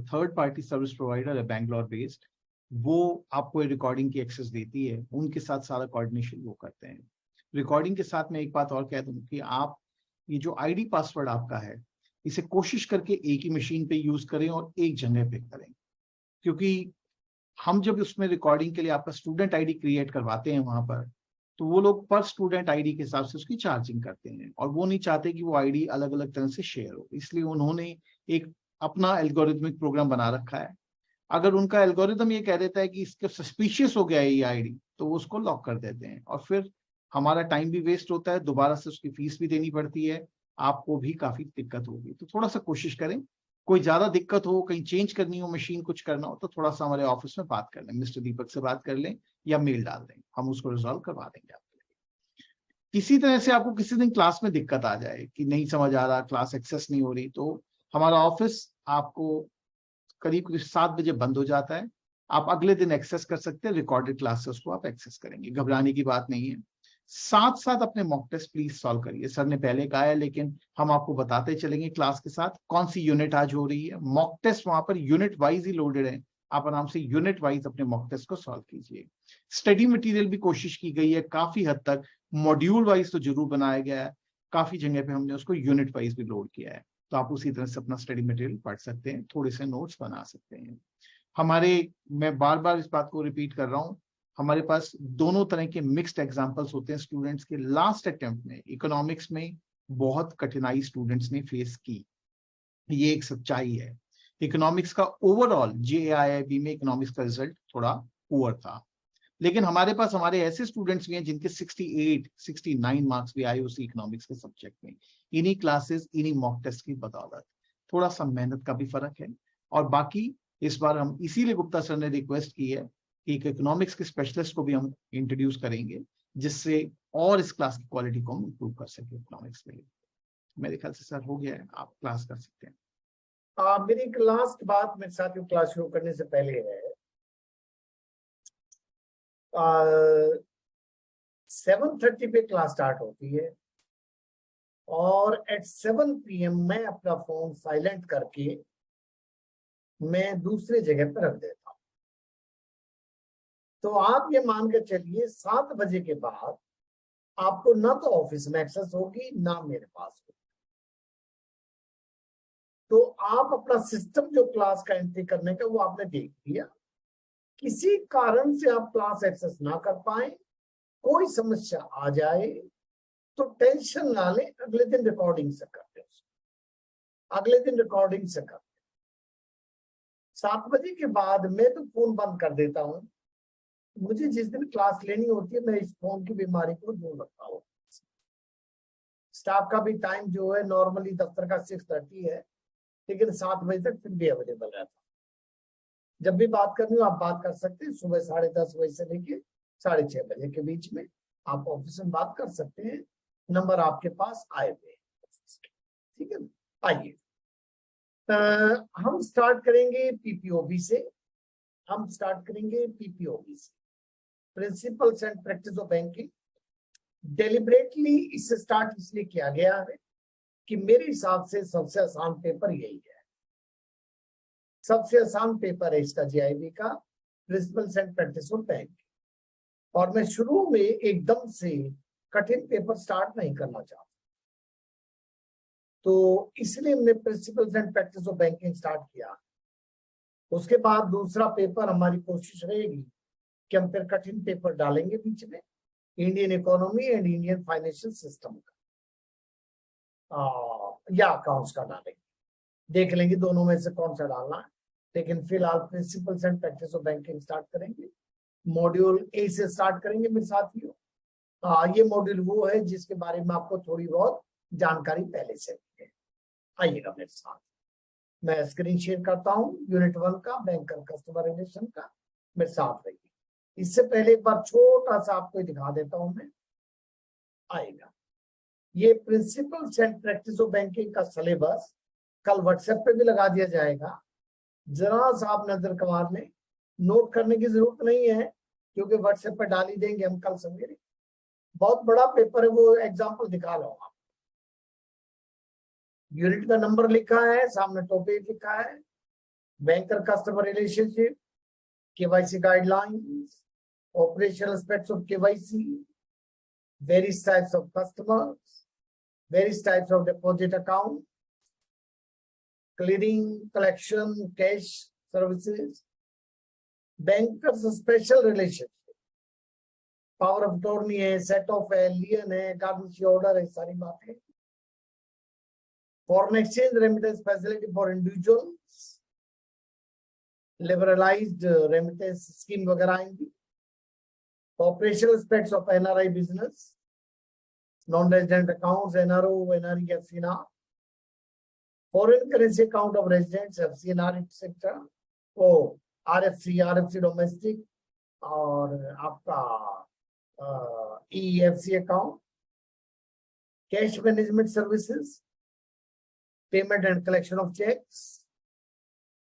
थर्ड पार्टी सर्विस प्रोवाइडर है बैंगलोर बेस्ड, वो आपको रिकॉर्डिंग की एक्सेस देती है, उनके साथ सारा कोऑर्डिनेशन वो करते हैं। रिकॉर्डिंग के साथ मैं एक बात और कह दूं कि आप ये जो ID पासवर्ड आपका है, इसे कोशिश करके एक ही मशीन पे यूज करें और एक जगह पे करें, क्योंकि हम जब उसमें रिकॉर्डिंग के लिए आपका स्टूडेंट आईडी क्रिएट करवाते हैं वहां पर, तो वो लोग पर स्टूडेंट आईडी के हिसाब से उसकी चार्जिंग करते हैं, और वो नहीं चाहते कि वो आईडी अलग अलग तरह से शेयर हो, इसलिए उन्होंने एक अपना एल्गोरिथमिक प्रोग्राम बना रखा है। अगर उनका एल्गोरिदम ये कह देता है कि इसके सस्पिशियस हो गया है ये आईडी, तो वो उसको लॉक कर देते हैं, और फिर हमारा टाइम भी वेस्ट होता है, दोबारा से उसकी फीस भी देनी पड़ती है, आपको भी काफी दिक्कत होगी। तो थोड़ा सा कोशिश करें, कोई ज्यादा दिक्कत हो, कहीं चेंज करनी हो, मशीन कुछ करना हो, तो थोड़ा सा हमारे ऑफिस में बात कर लें, मिस्टर दीपक से बात कर लें या मेल डाल दें, हम उसको रिजॉल्व करवा देंगे आपके लिए। किसी तरह से आपको किसी दिन क्लास में दिक्कत आ जाए कि नहीं समझ आ रहा, क्लास एक्सेस नहीं हो रही, तो हमारा ऑफिस आपको करीब करीब 7 बजे बंद हो जाता है। आप अगले दिन एक्सेस कर सकते हैं, रिकॉर्डेड क्लास से उसको आप एक्सेस करेंगे, घबराने की बात नहीं है। साथ साथ अपने मॉक टेस्ट प्लीज सॉल्व करिए। सर ने पहले कहा है, लेकिन हम आपको बताते चलेंगे क्लास के साथ कौन सी यूनिट आज हो रही है। मॉक टेस्ट वहां पर यूनिट वाइज ही लोडेड है, आप आराम से यूनिट वाइज अपने मॉक टेस्ट को सॉल्व कीजिए। स्टडी मटेरियल भी कोशिश की गई है काफी हद तक, मॉड्यूल वाइज तो जरूर बनाया गया है, काफी जगह पे हमने उसको यूनिट वाइज भी लोड किया है, तो आप उसी तरह से अपना स्टडी मटेरियल पढ़ सकते हैं, थोड़े से नोट्स बना सकते हैं। मैं बार बार इस बात को रिपीट कर रहा हूं, हमारे पास दोनों तरह के मिक्स्ड एग्जांपल्स होते हैं स्टूडेंट्स के। लास्ट अटेम्प्ट में इकोनॉमिक्स में बहुत कठिनाई स्टूडेंट्स ने फेस की, ये एक सच्चाई है। इकोनॉमिक्स का ओवरऑल JAIIB में इकोनॉमिक्स का रिजल्ट थोड़ा पुअर था, लेकिन हमारे पास हमारे ऐसे स्टूडेंट्स भी हैं जिनके 68 69 मार्क्स भी आए उसी इकोनॉमिक्स के सब्जेक्ट में, इन्हीं क्लासेस इन्हीं मॉक टेस्ट की बदौलत। थोड़ा सा मेहनत का भी फर्क है। और बाकी इस बार हम इसीलिए गुप्ता सर ने रिक्वेस्ट की है कि एक इकोनॉमिक्स के स्पेशलिस्ट को भी हम इंट्रोड्यूस करेंगे, जिससे और इस क्लास की क्वालिटी को हम इम्प्रूव कर सके इकोनॉमिक्स में। मेरे ख्याल से सर हो गया है, आप क्लास कर सकते हैं। मेरी एक लास्ट बात मेरे साथियों क्लास शुरू करने से पहले है, 7:30 पे क्लास स्टार्ट होती है, और एट 7 PM मैं अपना फोन साइलेंट करके मैं दूसरी जगह पर रख देता हूं। तो आप ये मान के चलिए 7 बजे के बाद आपको ना तो ऑफिस में एक्सेस होगी ना मेरे पास होगी। तो आप अपना सिस्टम जो क्लास का एंट्री करने का वो आपने देख लिया, किसी कारण से आप क्लास एक्सेस ना कर पाए, कोई समस्या आ जाए तो टेंशन ना ले, अगले दिन रिकॉर्डिंग से करते, अगले दिन रिकॉर्डिंग से करते। 7 बजे के बाद मैं तो फोन बंद कर देता हूं। मुझे जिस दिन क्लास लेनी होती है मैं इस फोन की बीमारी को दूर रखता हूँ। स्टाफ का भी टाइम जो है नॉर्मली दफ्तर का 6:30 है, लेकिन 7 बजे तक फिर भी अवेलेबल रहता है। जब भी बात करनी हो आप बात कर सकते हैं, सुबह 10:30 बजे से लेके 6:30 बजे के बीच में आप ऑफिस में बात कर सकते हैं। नंबर आपके पास आए हुए, ठीक है ना। आइए हम स्टार्ट करेंगे PPOB से। Principles and practice of banking. Deliberately इसे स्टार्ट इसलिए किया गया है कि मेरे हिसाब से सबसे आसान पेपर यही है, सबसे आसान पेपर है इसका JIB का, principles and practice of banking. और मैं शुरू में एकदम से कठिन पेपर स्टार्ट नहीं करना चाहता, तो इसलिए हमने principles and practice of banking start किया। उसके बाद दूसरा पेपर हमारी कोशिश रहेगी कि हम फिर कठिन पेपर डालेंगे बीच में, Indian economy and Indian financial system का या अकाउंट्स का डालेंगे, देख लेंगे दोनों में से कौन सा डालना है। लेकिन फिलहाल principles and practice of banking start करेंगे, मॉड्यूल A से स्टार्ट करेंगे मेरे साथियों। ये मॉड्यूल वो है जिसके बारे में आपको थोड़ी बहुत जानकारी पहले से है। आइएगा मेरे साथ, मैं स्क्रीन शेयर करता हूँ यूनिट 1 का, बैंकर कस्टमर रिलेशन का, मेरे साथ रहिए। इससे पहले एक बार छोटा सा आपको दिखा देता हूं मैं। आएगा ये principles and practice of banking का सिलेबस कल व्हाट्सएप पे भी लगा दिया जाएगा, जरा सा आप नजर कमार लें, नोट करने की जरूरत नहीं है क्योंकि व्हाट्सएप पे डाल ही देंगे हम कल सवेरे। बहुत बड़ा पेपर है, वो एग्जाम्पल दिखा रहा हूं। यूनिट का नंबर लिखा है, सामने टॉपिक लिखा है, banker customer relationship, KYC guidelines, operational aspects of KYC, various types of customers, various types of deposit account, clearing, collection, cash services, bankers special relationship, power of attorney है, set off है, lien है, guarantee order है, सारी बातें। Foreign exchange remittance facility for individuals, liberalised remittance scheme वगैरह आएंगी। Operational aspects of NRI business, non resident accounts, NRO, NRE, FCNR, foreign currency account of residents, FCNR etcetera, ओ RFC domestic, और आपका EFC account, cash management services, payment and collection of cheques,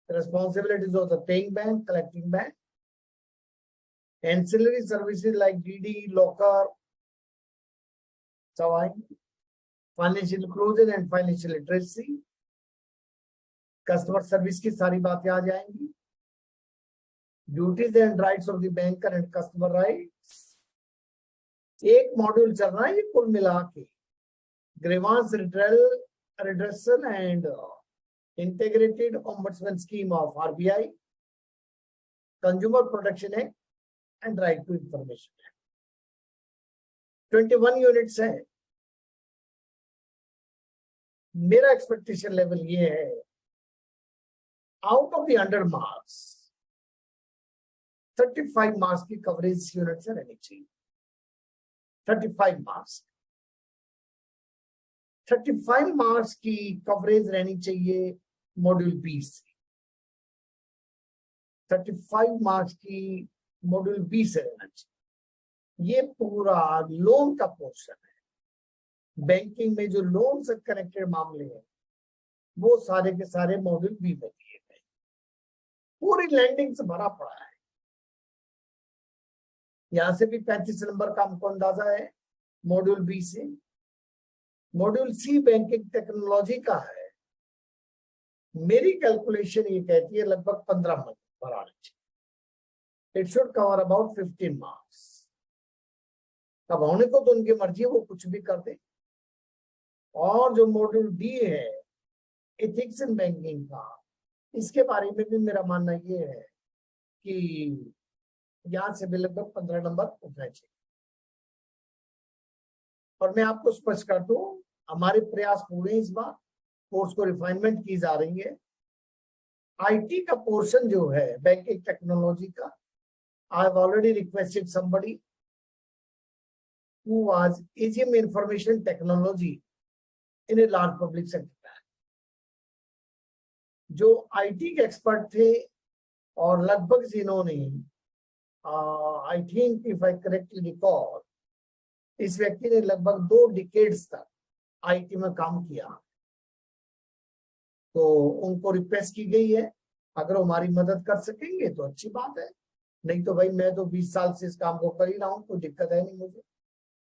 responsibilities of the paying bank, collecting bank, ancillary services like DD, locker, financial inclusion and financial literacy, customer service की सारी बातें आ जाएंगी। Duties and rights of the banker and customer rights. एक module चल रहा है ये कुल मिला के, grievance redressal and integrated ombudsman scheme of RBI, consumer protection act and right to information act. 21 units है। मेरा एक्सपेक्टेशन लेवल ये है, out of the 100 marks 35 marks की कवरेज यूनिट से रहनी चाहिए। 35 मार्क्स की कवरेज रहनी चाहिए मॉड्यूल बी से। 35 मार्क्स की मॉड्यूल बी से रहना चाहिए। ये पूरा लोन का पोर्शन है। बैंकिंग में जो लोन से कनेक्टेड मामले हैं वो सारे के सारे मॉड्यूल बी में दिए गए। पूरी लैंडिंग से भरा पड़ा है। यहां से भी 35 नंबर का हमको अंदाजा है मॉड्यूल बी से। मॉड्यूल सी बैंकिंग टेक्नोलॉजी का है। मेरी कैलकुलेशन ये कहती है लगभग 15 नंबर आने चाहिए। It should cover about 15 marks. तब होने को तो उनकी मर्जी, वो कुछ भी कर दे। और जो मॉड्यूल डी है एथिक्स इन बैंकिंग का, इसके बारे में भी मेरा मानना ये है कि यहां से भी लगभग 15 नंबर उठना चाहिए। और मैं आपको स्पष्ट कर दूं, हमारे प्रयास पूरे इस बार कोर्स को रिफाइनमेंट की जा रही है। आईटी का पोर्शन जो है बैंकिंग टेक्नोलॉजी का, I have already requested somebody who was AGM information technology in a large public sector bank, जो आईटी के एक्सपर्ट थे और लगभग जिन्होंने I think if I correctly recall, इस व्यक्ति ने लगभग 2 डिकेड्स तक आईटी में काम किया। तो उनको रिक्वेस्ट की गई है, अगर वो हमारी मदद कर सकेंगे तो अच्छी बात है, नहीं तो भाई मैं तो 20 साल से इस काम को कर ही रहा हूँ, कोई दिक्कत है नहीं मुझे,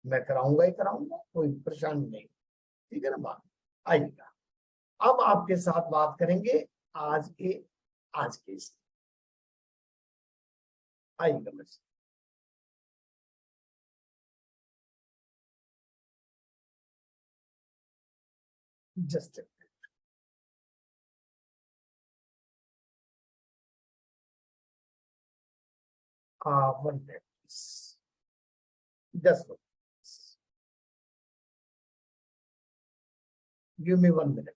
मैं कराऊंगा ही कराऊंगा, कोई परेशानी नहीं। ठीक है ना बात। आइएगा अब आपके साथ बात करेंगे आज के आइएगा बस। Just 1 minute please. Just 1 minute. Give me 1 minute.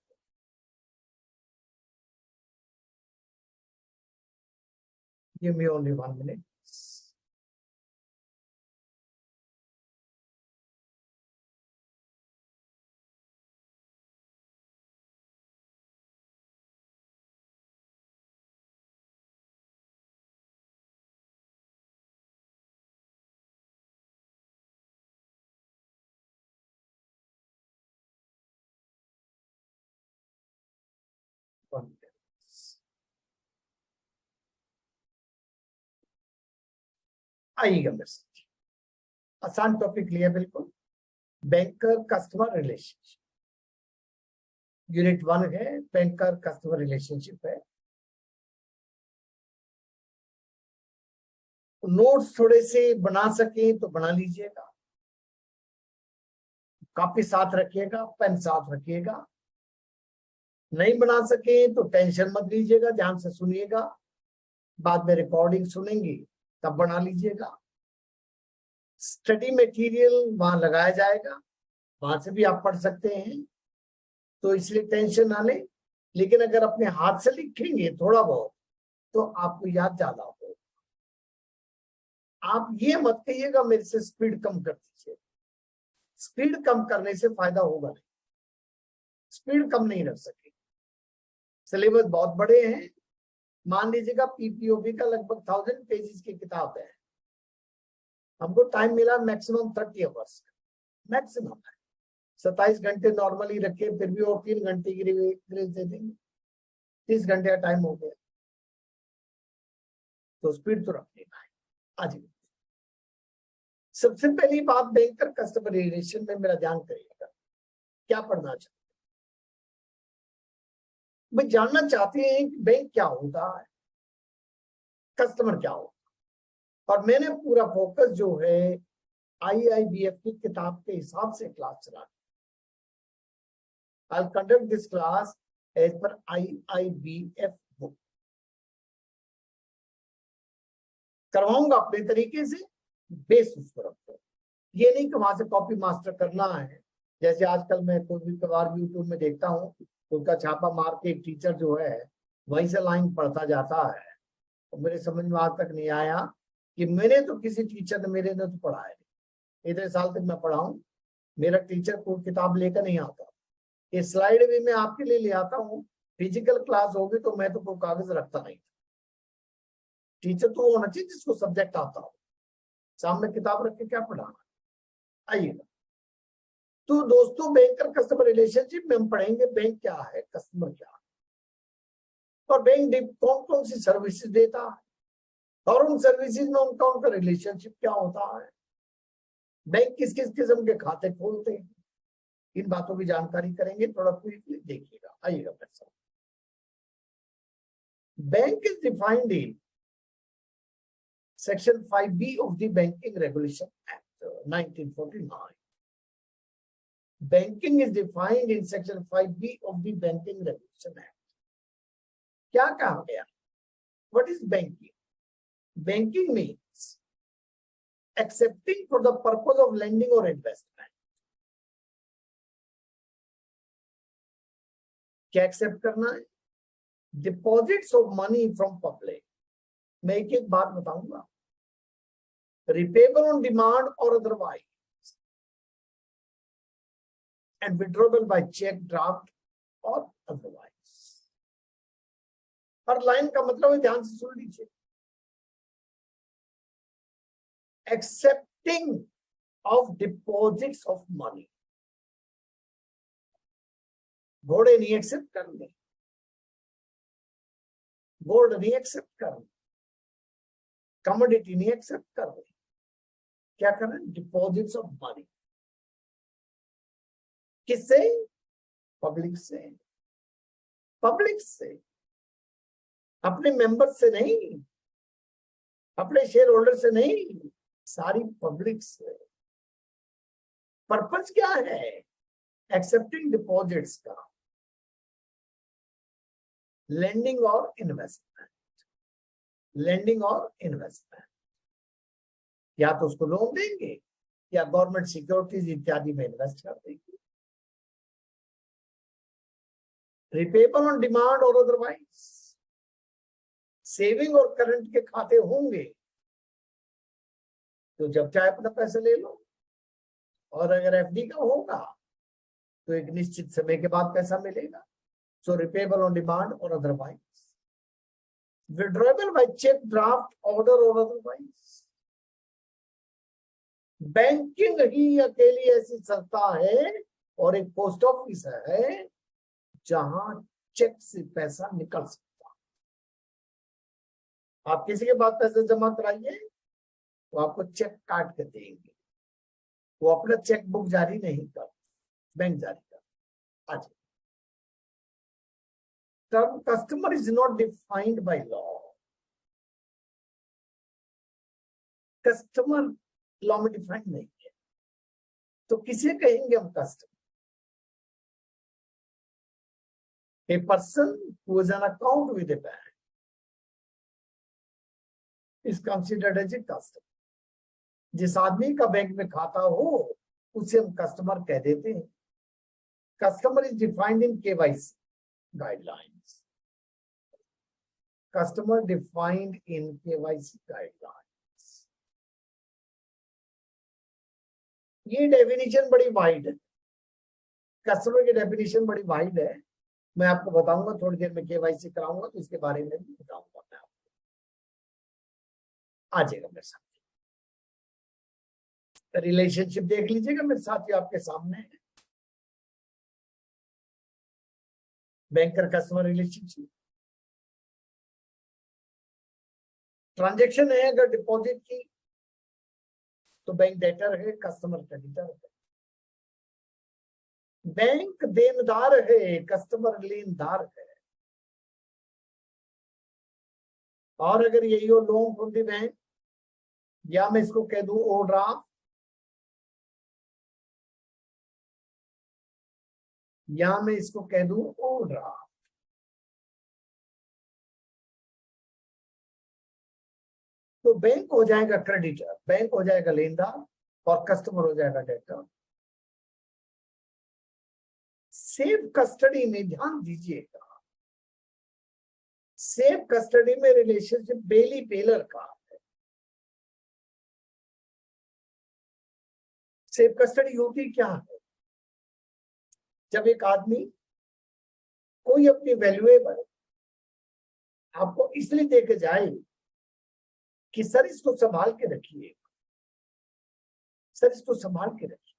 Give me only 1 minute. आइएगा मैसेज। आसान टॉपिक लिया बिल्कुल। बैंकर कस्टमर रिलेशनशिप यूनिट 1 है। बैंकर कस्टमर रिलेशनशिप है। नोट्स थोड़े से बना सके तो बना लीजिएगा, कॉपी साथ रखिएगा, पेन साथ रखिएगा। नहीं बना सके तो टेंशन मत लीजिएगा, ध्यान से सुनिएगा, बाद में रिकॉर्डिंग सुनेंगे तब बना लीजिएगा। स्टडी मटेरियल वहां लगाया जाएगा, वहां से भी आप पढ़ सकते हैं, तो इसलिए टेंशन ना लें। लेकिन अगर अपने हाथ से लिखेंगे थोड़ा बहुत तो आपको याद ज्यादा होगा। आप ये मत कहिएगा मेरे से स्पीड कम कर दीजिए, स्पीड कम करने से फायदा होगा नहीं, स्पीड कम नहीं रख सके। सिलेबस बहुत बड़े हैं, मान लीजिएगा पीपीओबी का लगभग 1000 पेजेस की किताब है, हमको टाइम मिला मैक्सिमम 30 आवर्स मैक्सिमम है। 27 घंटे नॉर्मली रखे, फिर भी और 3 घंटे की ग्रेस दे देंगे, 30 घंटे का टाइम हो गया, तो स्पीड तो रखनी है। आज सबसे पहली बात, बैंकर कस्टमर रिलेशन में मेरा ध्यान करिएगा, क्या पढ़ना चाहते हैं। भाई जानना चाहते हैं कि बैंक क्या होता है, कस्टमर क्या होता है, और मैंने पूरा फोकस जो है IIBF की किताब के हिसाब से क्लास चला। I'll conduct this class as per IIBF book। करवाऊंगा अपने तरीके से, बेस उसको रखो। ये नहीं कि वहां से कॉपी मास्टर करना है। जैसे आजकल मैं कोई भी बार यूट्यूब में देखता हूँ, उनका छापा मार के एक टीचर जो है वहीं से लाइन पढ़ता जाता है, तो मेरे समझ में आज तक नहीं आया कि मैंने तो किसी टीचर ने मेरे ने तो पढ़ाया नहीं। इतने साल तक मैं पढ़ाऊं, मेरा टीचर कोई किताब लेकर नहीं आता। ये स्लाइड भी मैं आपके लिए ले आता हूँ, फिजिकल क्लास होगी तो मैं तो कोई कागज रखता नहीं। टीचर तो होना चाहिए जिसको सब्जेक्ट आता हो, सामने किताब रख के क्या पढ़ाना। आइएगा, तो दोस्तों बैंकर कस्टमर रिलेशनशिप में हम पढ़ेंगे बैंक क्या है, कस्टमर क्या है, और बैंक कौन कौन सी सर्विसेज देता है, और उन सर्विसेज में उनका उनका रिलेशनशिप क्या होता है, बैंक किस किस किस्म के खाते खोलते हैं, इन बातों की जानकारी करेंगे। थोड़ा क्विकली देखिएगा, आइएगा मेरे साथ। Bank is defined in Section 5B of the Banking Regulation Act 1949. Banking is defined in Section 5B of the Banking Regulation Act. क्या कहा गया? What is banking? Banking means accepting for the purpose of lending or investment. क्या accept करना है? Deposits of money from public. मैं एक एक बात बताऊंगा। Repayable on demand or otherwise, and withdrawable by check, draft or otherwise. Her line का मतलब है, ध्यान से सुन लीजिए। Accepting of deposits of money, घोड़े नहीं एक्सेप्ट करने, गोल्ड नहीं एक्सेप्ट करने, कमोडिटी नहीं एक्सेप्ट करने, क्या करना? Deposits of money. किससे? पब्लिक से। पब्लिक से, अपने मेंबर से नहीं, अपने शेयर होल्डर से नहीं, सारी पब्लिक से। पर्पस क्या है? एक्सेप्टिंग डिपॉजिट्स का, लेंडिंग और इन्वेस्टमेंट, लेंडिंग और इन्वेस्टमेंट। या तो उसको लोन देंगे या गवर्नमेंट सिक्योरिटीज इत्यादि में इन्वेस्ट कर देंगे। रिपेबल ऑन डिमांड और अदरवाइज, सेविंग और करंट के खाते होंगे तो जब चाहे अपना पैसा ले लो, और अगर एफडी का होगा तो एक निश्चित समय के बाद पैसा मिलेगा। सो रिपेबल ऑन डिमांड और otherwise, withdrawable by cheque, draft, order और अदरवाइज। बैंकिंग ही अकेली ऐसी संस्था है और एक पोस्ट ऑफिस है जहां चेक से पैसा निकल सकता। आप किसी के पास पैसे जमा कराइए तो आपको चेक काट के देंगे, वो अपना चेक बुक जारी नहीं कर, बैंक जारी कर। आज term customer is not defined by law. Customer law में डिफाइंड नहीं है, तो किसे कहेंगे हम customer? A person who is an account with a bank, is considered as a customer. जिस आदमी का बैंक में खाता हो उसे हम कस्टमर कह देते हैं। Customer is defined in KYC guidelines. Customer defined in KYC guidelines. ये डेफिनेशन बड़ी वाइड है, कस्टमर की डेफिनेशन बड़ी वाइड है। मैं आपको बताऊंगा थोड़ी देर में, केवाईसी कराऊंगा तो इसके बारे में भी बताऊंगा मैं आपको। आ जाएगा मेरे साथ, रिलेशनशिप देख लीजिएगा मेरे साथ, ही आपके सामने है। बैंकर कस्टमर रिलेशनशिप, ट्रांजैक्शन है अगर डिपॉजिट की तो बैंक डेटर है, कस्टमर क्रेडिटर है। बैंक देनदार है, कस्टमर लेनदार है। और अगर यही हो लोन फ्रॉम द बैंक, या मैं इसको कह दूं ओवरड्राफ्ट, या मैं इसको कह दूं ओवरड्राफ्ट, तो बैंक हो जाएगा क्रेडिटर, बैंक हो जाएगा लेनदार और कस्टमर हो जाएगा डेटर। सेफ कस्टडी में ध्यान दीजिएगा, सेफ कस्टडी में रिलेशनशिप बेली पेलर का है। सेफ कस्टडी होती क्या है? जब एक आदमी कोई अपनी वैल्यूएबल आपको इसलिए देके जाए कि सर इसको संभाल के रखिए, सर इसको संभाल के रखिए,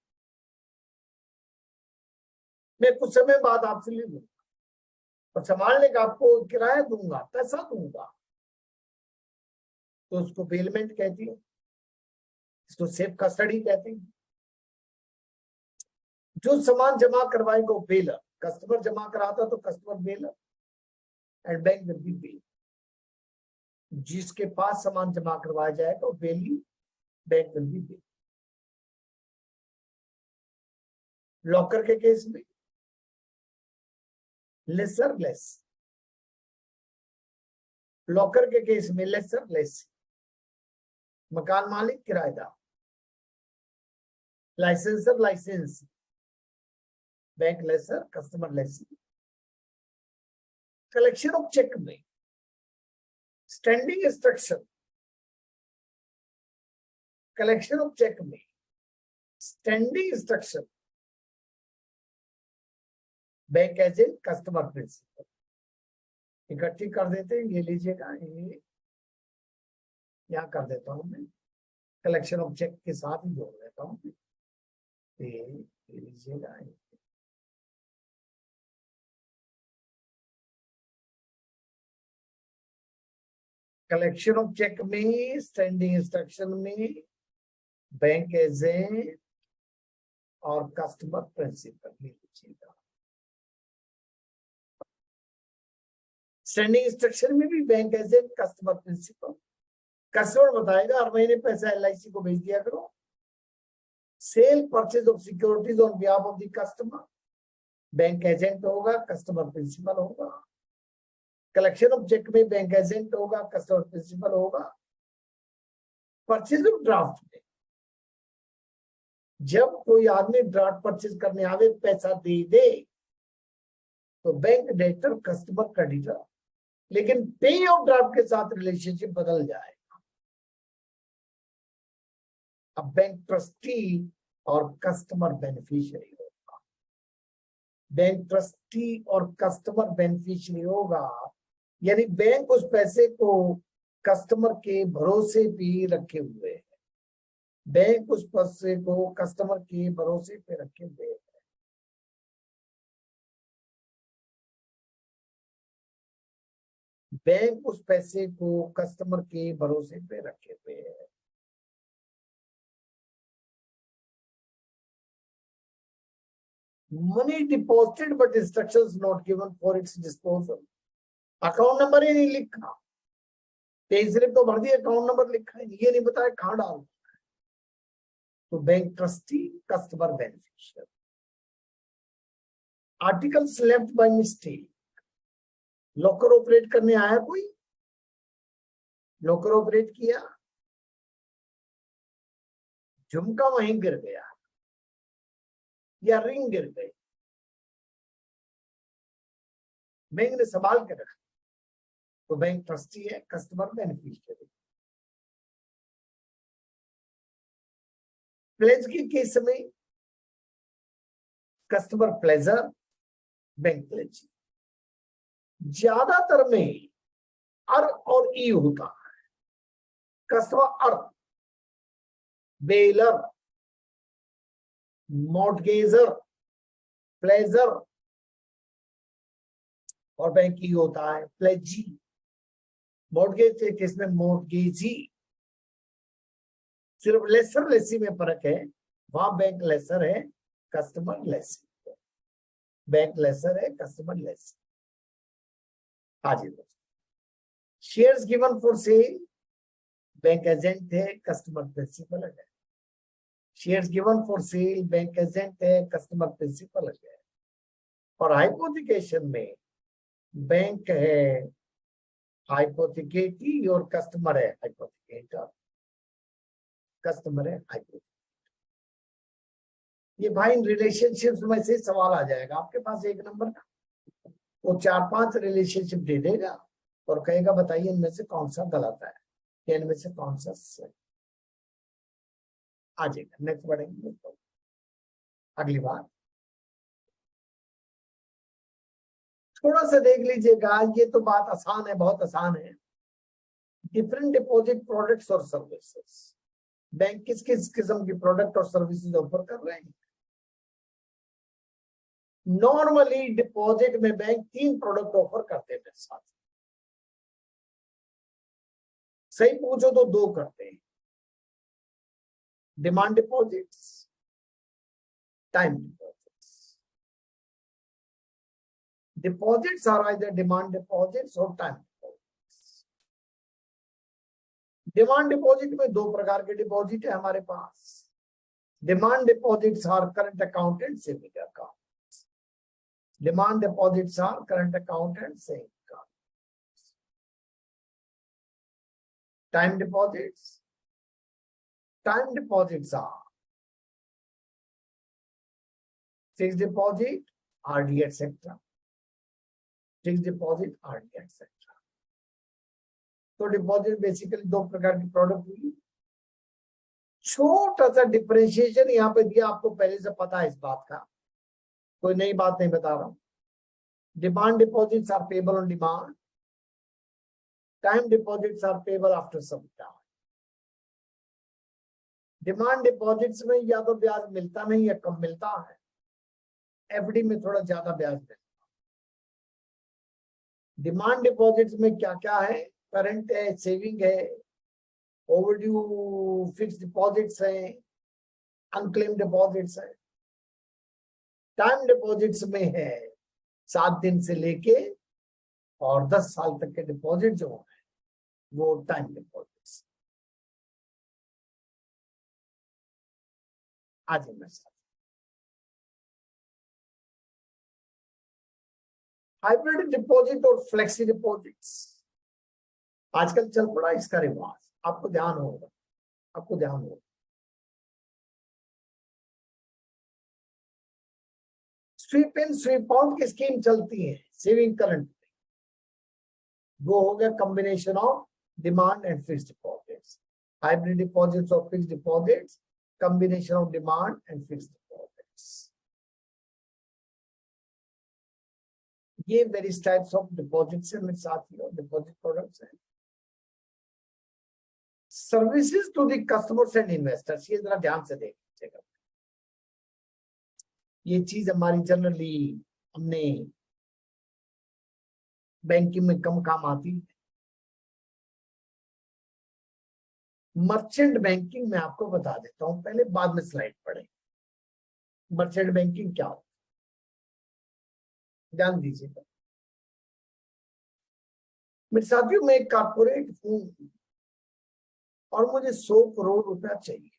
मैं कुछ समय बाद आपसे ले लूंगा और संभालने का आपको किराया दूंगा, पैसा दूंगा, तो उसको बेलमेंट कहती है, इसको सेफ कस्टडी कहते हैं। जो सामान जमा करवाएगा वो बेलर, कस्टमर जमा कराता तो customer bailor and bank will be bailee. जिसके पास सामान जमा करवाया जाएगा वो bailee, bank will be bailee. Locker के केस में लेसर लेस, लॉकर के केस में लेसर लेस, मकान मालिक किराएदार, licensor licensee, bank lessor customer lessor. Collection of cheque में standing instruction, collection of cheque में standing instruction, bank agent customer principal. इकट्ठी कर देते हैं, ये लीजिएगा, ये यहाँ कर देता हूं मैं, कलेक्शन ऑफ चेक के साथ ही जोड़ देता हूँ। ये लीजिएगा, कलेक्शन ऑफ चेक में स्टैंडिंग इंस्ट्रक्शन में बैंक एजेंट और कस्टमर प्रिंसिपल लीजिएगा। स्टैंडिंग इंस्ट्रक्शन में भी bank agent customer principal. Customer बताएगा हर महीने पैसा LIC को भेज दिया करो। Sale purchase of securities on behalf of the customer, bank agent होगा, कस्टमर प्रिंसिपल होगा। कलेक्शन ऑफ चेक में बैंक एजेंट होगा, कस्टमर प्रिंसिपल होगा। परचेज ऑफ ड्राफ्ट में जब कोई आदमी ड्राफ्ट परचेज करने आवे, पैसा दे दे, तो बैंक डेटर कस्टमर क्रेडिटर, लेकिन पे ऑफ ड्राफ्ट के साथ रिलेशनशिप बदल जाएगा। अब बैंक ट्रस्टी और कस्टमर बेनिफिशियरी होगा, बैंक ट्रस्टी और कस्टमर बेनिफिशियरी होगा, यानी बैंक उस पैसे को कस्टमर के भरोसे पे रखे हुए है, बैंक उस पैसे को कस्टमर के भरोसे पे रखे हुए है। बैंक उस पैसे को कस्टमर के भरोसे पे रखे हुए है। Money deposited but instructions not given for its disposal. Account number ही नहीं लिखा, पे स्लिप तो भर दिया, अकाउंट नंबर लिखा है, ये नहीं बताया कहां डाल। तो bank trustee customer beneficial. Articles left by mistake, locker operate करने आया कोई, लोकर ऑपरेट किया, झुमका वहीं गिर गया या रिंग गिर गई, बैंक ने संभाल के रखा, तो बैंक ट्रस्टी है, कस्टमर बेनिफिशियरी। प्लेज के केस में कस्टमर प्लेजर, बैंक प्लेज। ज्यादातर में अर और ई होता है। कस्टमर अर, बेलर, मॉर्टगेजर, प्लेजर, और बैंक ई होता है प्लेजी। मॉर्टगेज के केस में मॉर्टगेजी। सिर्फ लेसर लेसी में फर्क है, वहां बैंक लेसर है, कस्टमर लेसी। बैंक लेसर है, कस्टमर लेसी। हाँ जी दोस्तों, shares given for sale, bank agent है, कस्टमर प्रिंसिपल है। Shares given for sale, bank agent है, कस्टमर प्रिंसिपल है। और हाइपोथिकेशन में बैंक है हाइपोथिकेटी और कस्टमर है हाइपोथिकेटर। कस्टमर है हाइपोथिकेटर। ये भाई रिलेशनशिप्स में से सवाल आ जाएगा आपके पास एक नंबर का, वो 4-5 रिलेशनशिप दे देगा और कहेगा बताइए इनमें से कौन सा गलत है या इनमें से कौन सा सही। आ जाएगा, नेक्स्ट बढ़ेंगे तो अगली बार। थोड़ा सा देख लीजिएगा, ये तो बात आसान है, बहुत आसान है। डिफरेंट डिपॉजिट प्रोडक्ट्स और सर्विसेज, बैंक किस किस किस्म की प्रोडक्ट और सर्विसेज ऑफर कर रहे हैं। नॉर्मली डिपॉजिट में बैंक 3 प्रोडक्ट ऑफर करते हैं साथ, सही पूछो तो 2 करते हैं। Demand deposits, time deposits. Deposits are either demand deposits और टाइम डिपॉजिट्स। डिमांड डिपॉजिट में 2 प्रकार के डिपॉजिट है हमारे पास। Demand deposits are current account and saving account. Demand deposits are current account and saving account. Time deposits. Time deposits are fixed deposit, RD, etc. Fixed deposit, RD, etc. तो deposit basically 2 प्रकार की product हुई। छोटा सा differentiation यहाँ पे दिया, आपको पहले से पता है इस बात का, कोई नई बात नहीं बता रहा हूं। Demand deposits are payable on demand, time deposits are payable after some time. Demand deposits में या तो ब्याज मिलता नहीं या कम मिलता है, एफडी में थोड़ा ज्यादा ब्याज मिलता है। डिमांड डिपॉजिट्स में क्या क्या है, करंट है, सेविंग है, ओवरड्यू फिक्स्ड डिपॉजिट्स है, अनक्लेम डिपॉजिट्स है। टाइम डिपॉजिट्स में है 7 दिन से लेके और 10 साल तक के डिपॉजिट जो है वो टाइम डिपॉजिट्स। आज मैं हाइब्रिड डिपॉजिट और फ्लेक्सी डिपॉजिट्स आजकल चल पड़ा इसका रिवाज, आपको ध्यान होगा, आपको ध्यान होगा। स्वीप इन स्वीप आउट की स्कीम चलती है सेविंग करंट, वो हो गया combination of demand and fixed deposits. Hybrid deposits और fixed deposits, combination of demand and fixed deposits. ये वेरियस टाइप्स ऑफ डिपॉजिट्स है मेरे साथियों, डिपॉजिट प्रोडक्ट्स हैं। Services to the customers and investors, ये जरा ध्यान से देखिएगा, ये चीज हमारी जनरली हमने बैंकिंग में कम काम आती है। मर्चेंट बैंकिंग में आपको बता देता हूं, पहले बाद में स्लाइड पढ़े। मर्चेंट बैंकिंग क्या होता है ध्यान दीजिएगा मेरे साथियों। मैं एक कारपोरेट हूं और मुझे 100 करोड़ रुपया चाहिए।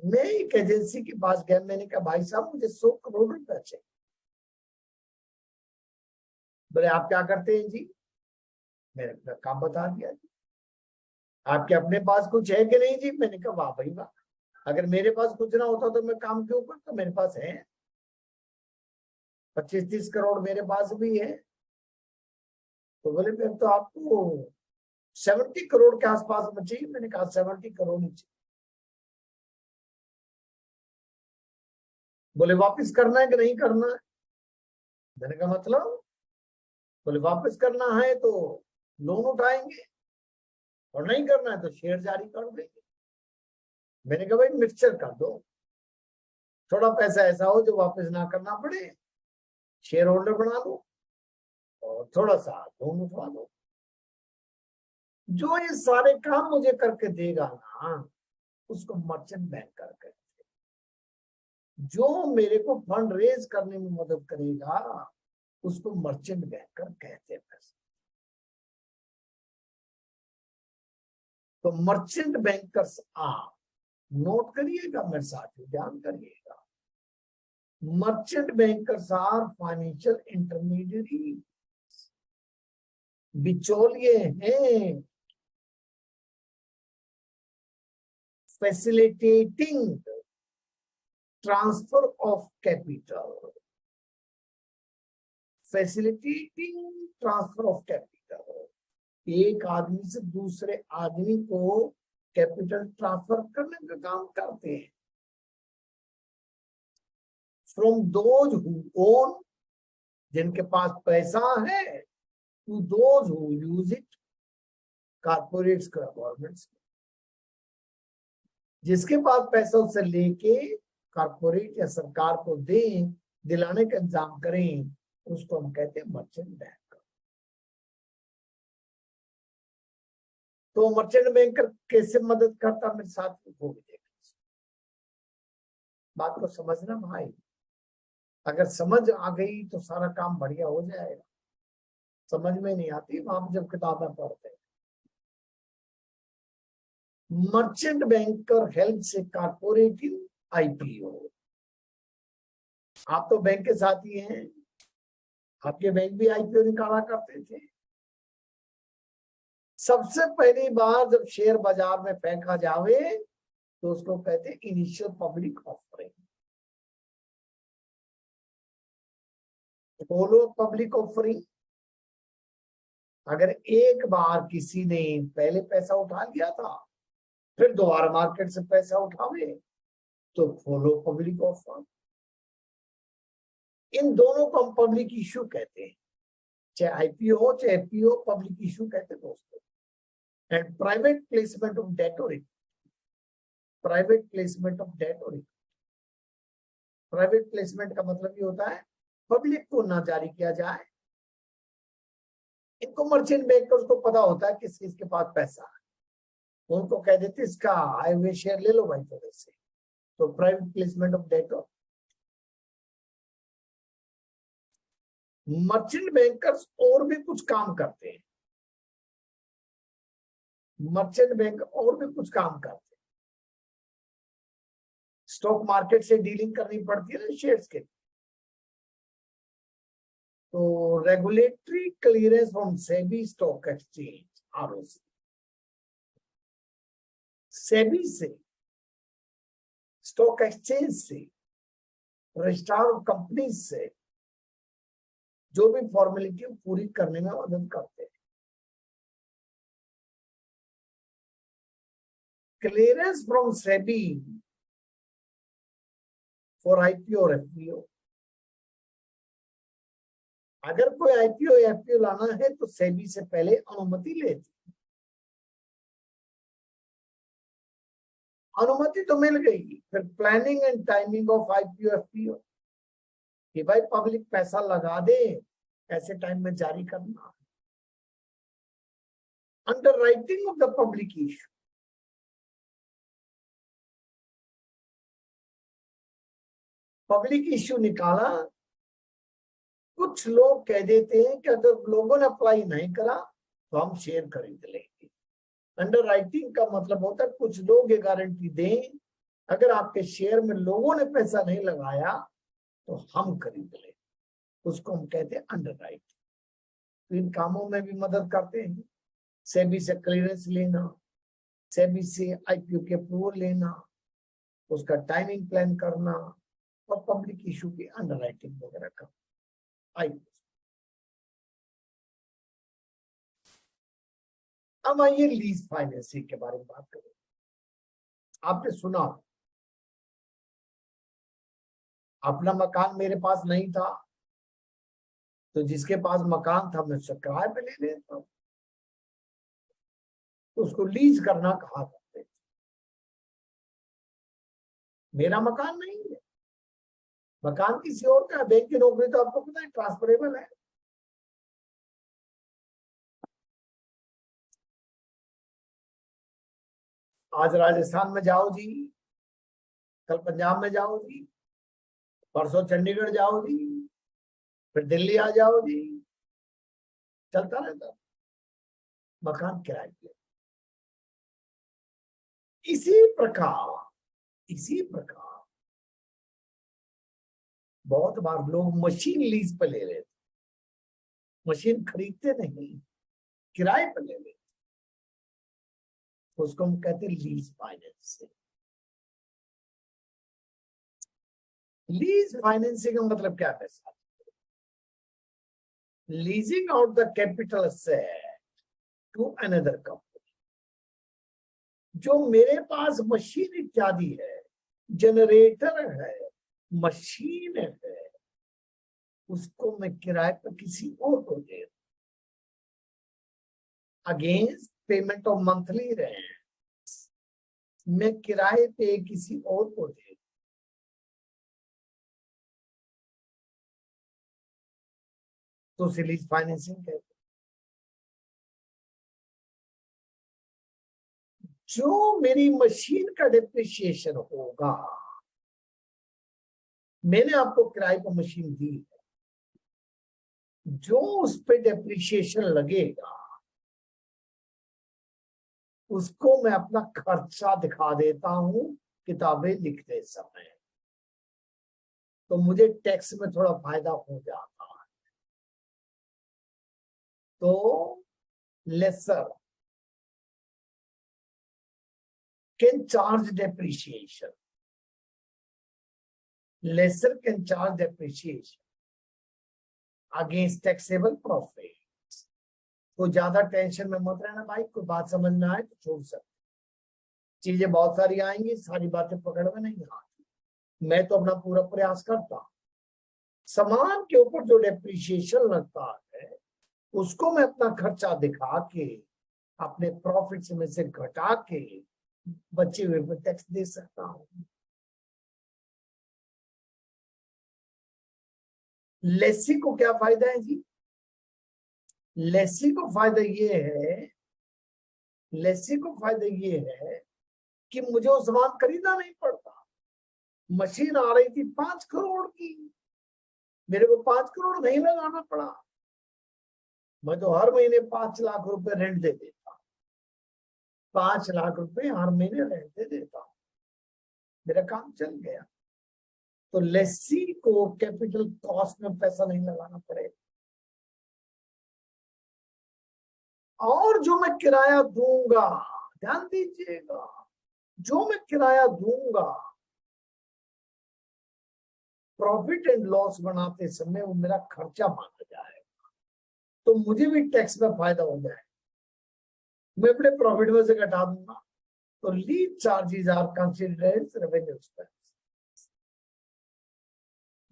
मैं एक एजेंसी के पास गया, मैंने कहा भाई साहब मुझे 100 करोड़ रुपया चाहिए। बोले आप क्या करते हैं जी? मैंने अपना काम बता दिया जी। आपके अपने पास कुछ है कि नहीं जी? मैंने कहा वाह भाई वाह, अगर मेरे पास कुछ ना होता तो मैं काम क्यों करता? मेरे पास है 25-30 करोड़ मेरे पास भी है। तो बोले फिर तो आपको 70 करोड़ के आसपास में चाहिए। मैंने कहा 70 करोड़ ही चाहिए। बोले वापस करना है कि नहीं करना है? मैंने कहा मतलब? बोले वापस करना है तो लोन उठाएंगे और नहीं करना है तो शेयर जारी कर देंगे। मैंने कहा भाई मिक्सचर कर दो, थोड़ा पैसा ऐसा हो जो वापस ना करना पड़े, शेयर होल्डर बना लो और थोड़ा सा लोन उठवा दो। जो ये सारे काम मुझे करके देगा ना, उसको मर्चेंट बैंकर कहते हैं। जो मेरे को फंड रेज करने में मदद करेगा उसको मर्चेंट बैंकर कहते हैं। तो मर्चेंट बैंकर्स आप नोट करिएगा मेरे साथ, ध्यान करिएगा। Merchant bankers are financial intermediary, बिचौलिए हैं, facilitating transfer of capital, facilitating transfer of capital. एक आदमी से दूसरे आदमी को कैपिटल ट्रांसफर करने का काम करते हैं। फ्रॉम दोज हु ओन, जिनके पास पैसा है, to those who use it, corporates का, गवर्नमेंट्स, जिसके पास पैसा उससे लेके कॉर्पोरेट या सरकार को दें, दिलाने का इंतजाम करें, उसको हम कहते हैं मर्चेंट बैंकर। तो मर्चेंट बैंकर कैसे मदद करता मेरे साथ वो भी देखिए। बात को समझना भाई, अगर समझ आ गई तो सारा काम बढ़िया हो जाएगा। समझ में नहीं आती वहां जब किताबें पढ़ते हैं। मर्चेंट बैंकर हेल्प से कॉर्पोरेटिव आईपीओ। आप तो बैंक के साथी हैं, आपके बैंक भी आईपीओ निकाला करते थे। सबसे पहली बार जब शेयर बाजार में फेंका जावे तो उसको कहते हैं इनिशियल पब्लिक ऑफरिंग। बोलो पब्लिक ऑफरिंग। अगर एक बार किसी ने पहले पैसा उठा लिया था फिर दोबारा मार्केट से पैसा उठावे तो फॉलो पब्लिक ऑफर। इन दोनों को हम पब्लिक इश्यू कहते हैं, चाहे आईपीओ हो चाहे एफपीओ, पब्लिक इश्यू कहते हैं दोस्तों। And private placement of debt और equity, private placement of debt और इक्विटी। प्राइवेट प्लेसमेंट का मतलब ये होता है पब्लिक को ना जारी किया जाए। इनको मर्चेंट बैंकर्स को पता होता है किस किसके पास पैसा है, उनको कह देते इसका आए हुए शेयर ले लो भाई थोड़े से। तो private placement of debt. Merchant bankers और भी कुछ काम करते हैं। मर्चेंट बैंक और भी कुछ काम करते हैं। स्टॉक मार्केट से डीलिंग करनी पड़ती है ना शेयर्स के, तो regulatory clearance from SEBI stock exchange ROC, SEBI से, स्टॉक एक्सचेंज से, रजिस्ट्रार ऑफ कंपनी से जो भी फॉर्मेलिटी पूरी करने में मदद करते हैं। Clearance from SEBI for IPO और एफपीओ। अगर कोई आईपीओ या एफपीओ लाना है तो सेबी से पहले अनुमति लेती। अनुमति तो मिल गई, फिर planning and timing of IPO FPO कि भाई पब्लिक पैसा लगा दे, ऐसे टाइम में जारी करना। Under writing of the public issue, public issue निकाला। कुछ लोग कह देते हैं कि अगर लोगों ने अप्लाई नहीं करा तो हम शेयर खरीद लेंगे। अंडर राइटिंग का मतलब होता है कुछ लोग ये गारंटी दें अगर आपके शेयर में लोगों ने पैसा नहीं लगाया तो हम खरीद लें, उसको हम कहते हैं अंडर राइटिंग। तो इन कामों में भी मदद करते हैं। सेबी से क्लियरेंस लेना, सेबी से आईपीओ के अप्रूवल लेना, उसका टाइमिंग प्लान करना और पब्लिक इशू की अंडरराइटिंग वगैरह करना। अब आइए लीज फाइनेंसिंग के बारे में बात करें। आपने सुना, अपना मकान मेरे पास नहीं था तो जिसके पास मकान था मैं उससे किराए पे ले लेता हूं, तो उसको लीज करना कहा करते थे। मेरा मकान नहीं है, मकान किसी और का है। बैंक की नौकरी तो आपको पता है ट्रांसफरेबल है। आज राजस्थान में जाओ जी, कल पंजाब में जाओ जी, परसों चंडीगढ़ जाओ जी, फिर दिल्ली आ जाओ जी, चलता रहता मकान किराए पे। इसी प्रकार बहुत बार लोग मशीन लीज पे ले लेते, मशीन खरीदते नहीं, किराए पे ले लेते, उसको हम कहते हैं लीज फाइनेंसिंग। लीज फाइनेंसिंग का मतलब क्या है? Leasing out the capital asset to another company. जो मेरे पास मशीन इत्यादि है, जनरेटर है, मशीन है, उसको मैं किराए पर किसी और को दे against payment of monthly rent, मैं किराए पे किसी और को दे, तो उसे लीज फाइनेंसिंग कहते हैं। जो मेरी मशीन का डिप्रिसिएशन होगा, मैंने आपको किराए पर मशीन दी है, जो उस पे डिप्रिसिएशन लगेगा उसको मैं अपना खर्चा दिखा देता हूं किताबें लिखते समय, तो मुझे टैक्स में थोड़ा फायदा हो जाता है। तो lessor can charge depreciation, lessor can charge depreciation against taxable profit. तो ज्यादा टेंशन में मत रहना भाई, कोई बात समझ में आए तो छोड़ सकते, चीजें बहुत सारी आएंगी, सारी बातें पकड़ में नहीं आती। मैं तो अपना पूरा प्रयास करता हूं, सामान के ऊपर जो डेप्रिसिएशन लगता है उसको मैं अपना खर्चा दिखा के अपने प्रॉफिट में से घटा के बचे हुए पे टैक्स दे सकता हूं। लेसी को क्या फायदा है जी? लेसी को फायदा ये है, लेसी को फायदा ये है कि मुझे वो सामान खरीदना नहीं पड़ता। मशीन आ रही थी 5 करोड़ की, मेरे को 5 करोड़ नहीं लगाना पड़ा, मैं तो हर महीने 5 लाख रुपए रेंट दे देता, 5 लाख रुपए हर महीने रेंट दे देता, मेरा काम चल गया। तो लेसी को कैपिटल कॉस्ट में पैसा नहीं लगाना पड़ेगा। और जो मैं किराया दूंगा, ध्यान दीजिएगा, जो मैं किराया दूंगा प्रॉफिट एंड लॉस बनाते समय वो मेरा खर्चा माना जाएगा, तो मुझे भी टैक्स में फायदा हो जाएगा, मैं अपने प्रॉफिट में से घटा दूंगा। तो lease charges are considered as revenue expense.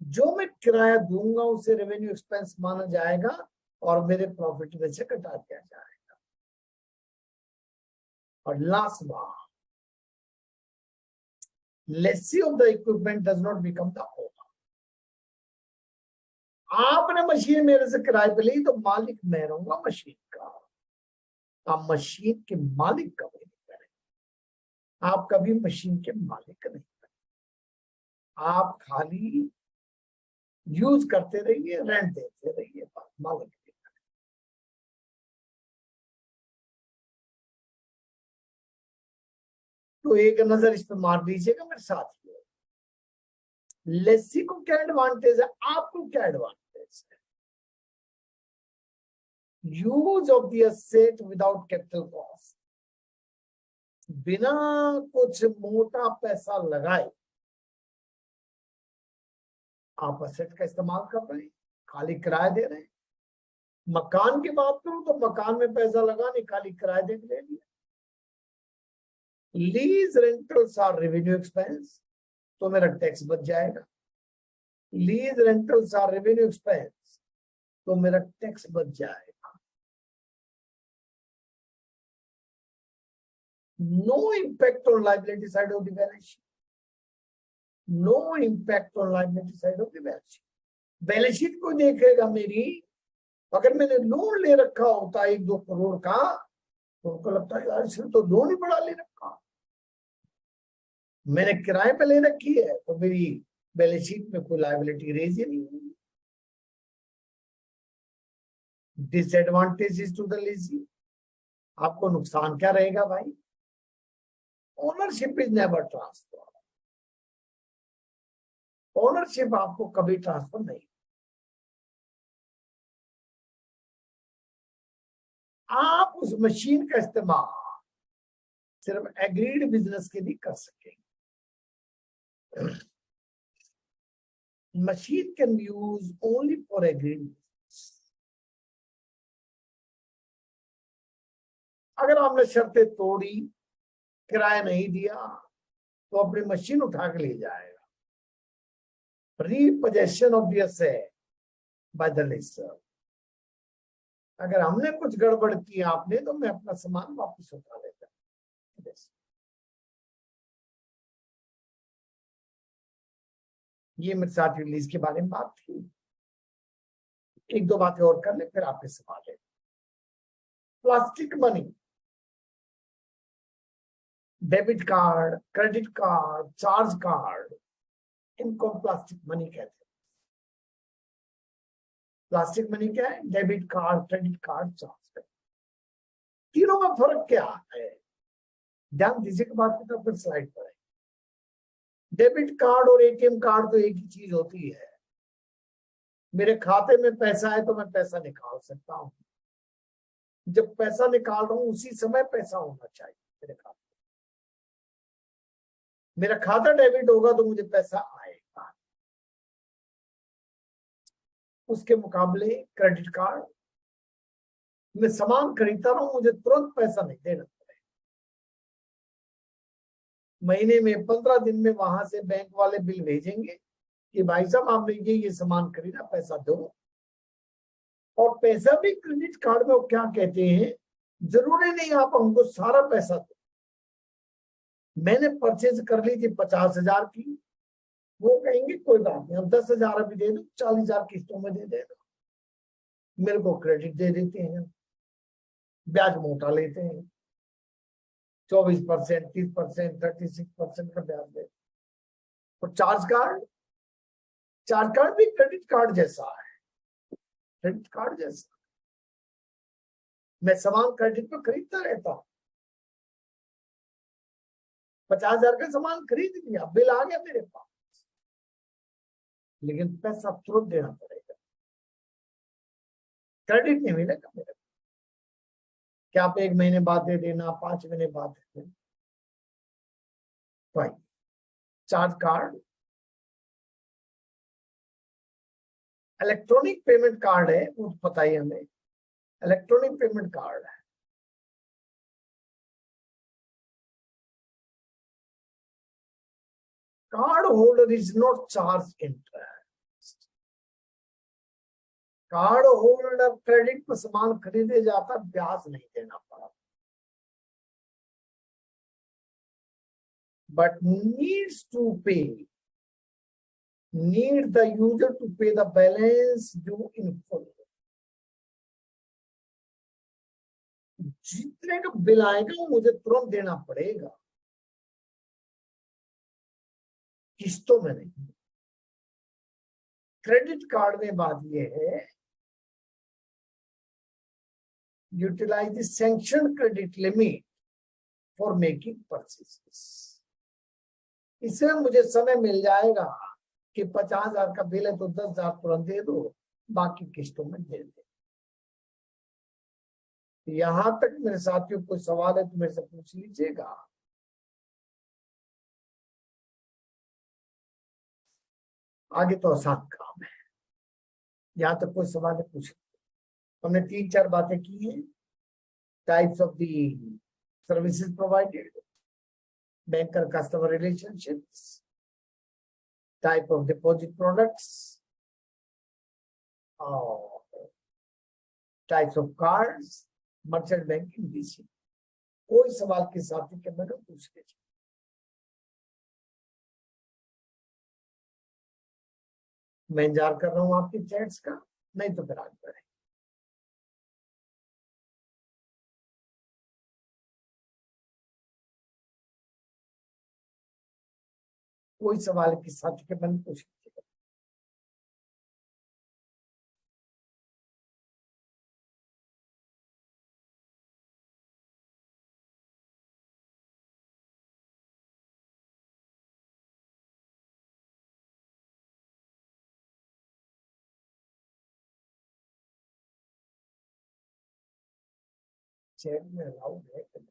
जो मैं किराया दूंगा उसे रेवेन्यू एक्सपेंस माना जाएगा और मेरे प्रॉफिट में से घटा दिया जाएगा। और लास्ट बात, lessee of the equipment does not become the owner. आपने मशीन मेरे से किराए पे ली तो मालिक मैं रहूंगा मशीन का, आप मशीन के मालिक कभी नहीं करें, आप कभी मशीन के मालिक नहीं करें, आप खाली यूज करते रहिए, रेंट देते रहिए, मालिक नहीं करें। तो एक नजर इस पर मार दीजिएगा मेरे साथ। लेसी को क्या एडवांटेज है, आपको क्या एडवांटेज है? Use of the asset without capital cost, बिना कुछ मोटा पैसा लगाए आप एसेट का इस्तेमाल कर रहे हैं, खाली किराया दे रहे हैं। मकान की बात करूं तो मकान में पैसा लगा नहीं, खाली किराया दे के ले लिया। Lease rentals are revenue expense, तो मेरा टैक्स बच जाएगा। Lease rentals are revenue expense, तो मेरा टैक्स बच जाएगा। No impact on liability side of the balance sheet, no impact on liability side of the balance sheet. Balance sheet को देखेगा मेरी, अगर मैंने लोन ले रखा होता 1-2 करोड़ का, तो उनको लगता है यार इसने तो लोन ही बड़ा ले रखा, मैंने किराए पे ले रखी है, तो मेरी बैलेंस शीट में कोई लायबिलिटी रेज ही नहीं होगी। डिसएडवांटेजेस टू द लीजिंग, आपको नुकसान क्या रहेगा भाई? Ownership is never transfer, ownership आपको कभी ट्रांसफर नहीं। आप उस मशीन का इस्तेमाल सिर्फ एग्रीड बिजनेस के लिए कर सकेंगे। Machine can be use only for agreed business. अगर आपने शर्तें तोड़ी, किराया नहीं दिया, तो अपनी मशीन उठा के ले जाएगा। Repossession of the asset by the lessor, अगर हमने कुछ गड़बड़ की आपने, तो मैं अपना सामान वापस उठा लेता। ये मेरे साथ रिलीज के बारे में बात थी। 1-2 बातें और कर ले, फिर आपके सवाल है। Plastic money, debit card, credit card, charge card, इनको प्लास्टिक मनी कहते हैं। प्लास्टिक मनी क्या है? Debit card, credit card, charge card. तीनों में फर्क क्या है? ध्यान दीजिए, बात की तरफ फिर स्लाइड पर है। डेबिट कार्ड और एटीएम कार्ड तो एक ही चीज होती है। मेरे खाते में पैसा है तो मैं पैसा निकाल सकता हूं। जब पैसा निकाल रहा हूं उसी समय पैसा होना चाहिए मेरे खाते। मेरा खाता डेबिट होगा तो मुझे पैसा आएगा। उसके मुकाबले क्रेडिट कार्ड, मैं सामान खरीदता रहा हूं, मुझे तुरंत पैसा नहीं देना पड़ेगा। महीने में 15 दिन में वहां से बैंक वाले बिल भेजेंगे कि भाई साहब आपने ये सामान खरीदा, पैसा दो। और पैसा भी क्रेडिट कार्ड में वो क्या कहते हैं, जरूरी नहीं आप हमको सारा पैसा दो। मैंने परचेज कर ली थी 50,000 की, वो कहेंगे कोई बात नहीं, अब 10,000 अभी दे दो, 40,000 किस्तों में दे देना। मेरे को क्रेडिट दे देते हैं, ब्याज मोटा लेते हैं, 24%, 30%, 36% का ब्याज देते। और चार्ज कार्ड भी क्रेडिट कार्ड जैसा है, क्रेडिट कार्ड जैसा। मैं सामान क्रेडिट पर खरीदता रहता हूं। 50,000 का सामान खरीद लिया, बिल आ गया मेरे पास, लेकिन पैसा तुरंत देना पड़ेगा, क्रेडिट नहीं मिलेगा मेरे को। क्या आप 1 महीने बाद दे देना, 5 महीने बाद दे देना। भाई charge card electronic payment card है, वो पता ही हमें, इलेक्ट्रॉनिक पेमेंट कार्ड है। Card holder is not charge interest. Card holder credit पर सामान खरीदे जाता, ब्याज नहीं देना पड़ा, बट नीड्स टू पे, need the user to pay the balance due in full। जितने का बिल आएगा वो मुझे तुरंत देना पड़ेगा, किस्तों में नहीं। क्रेडिट कार्ड में बात यह है, utilise the sanction credit limit for making purchases. इससे मुझे समय मिल जाएगा कि 50,000 का बिल है तो 10,000 तुरंत दे दो, बाकी किस्तों में दे दे। यहां तक मेरे साथियों कोई सवाल है तो मेरे से पूछ लीजिएगा। आगे तो आसान काम है, यहाँ तक कोई सवाल है पूछ। हमने 3-4 बातें की हैं। Types of the services provided, banker customer relationships, type of deposit products, types of cards, merchant banking, DC। कोई सवाल के साथ ही मैंने पूछ लीजिए। मैं इंतजार कर रहा हूं आपके चैट्स का, नहीं तो फिर आगे बढ़े। कोई सवाल के साथ के मैंने पूछ लीजिए। चैट में अलाउड है कि नहीं?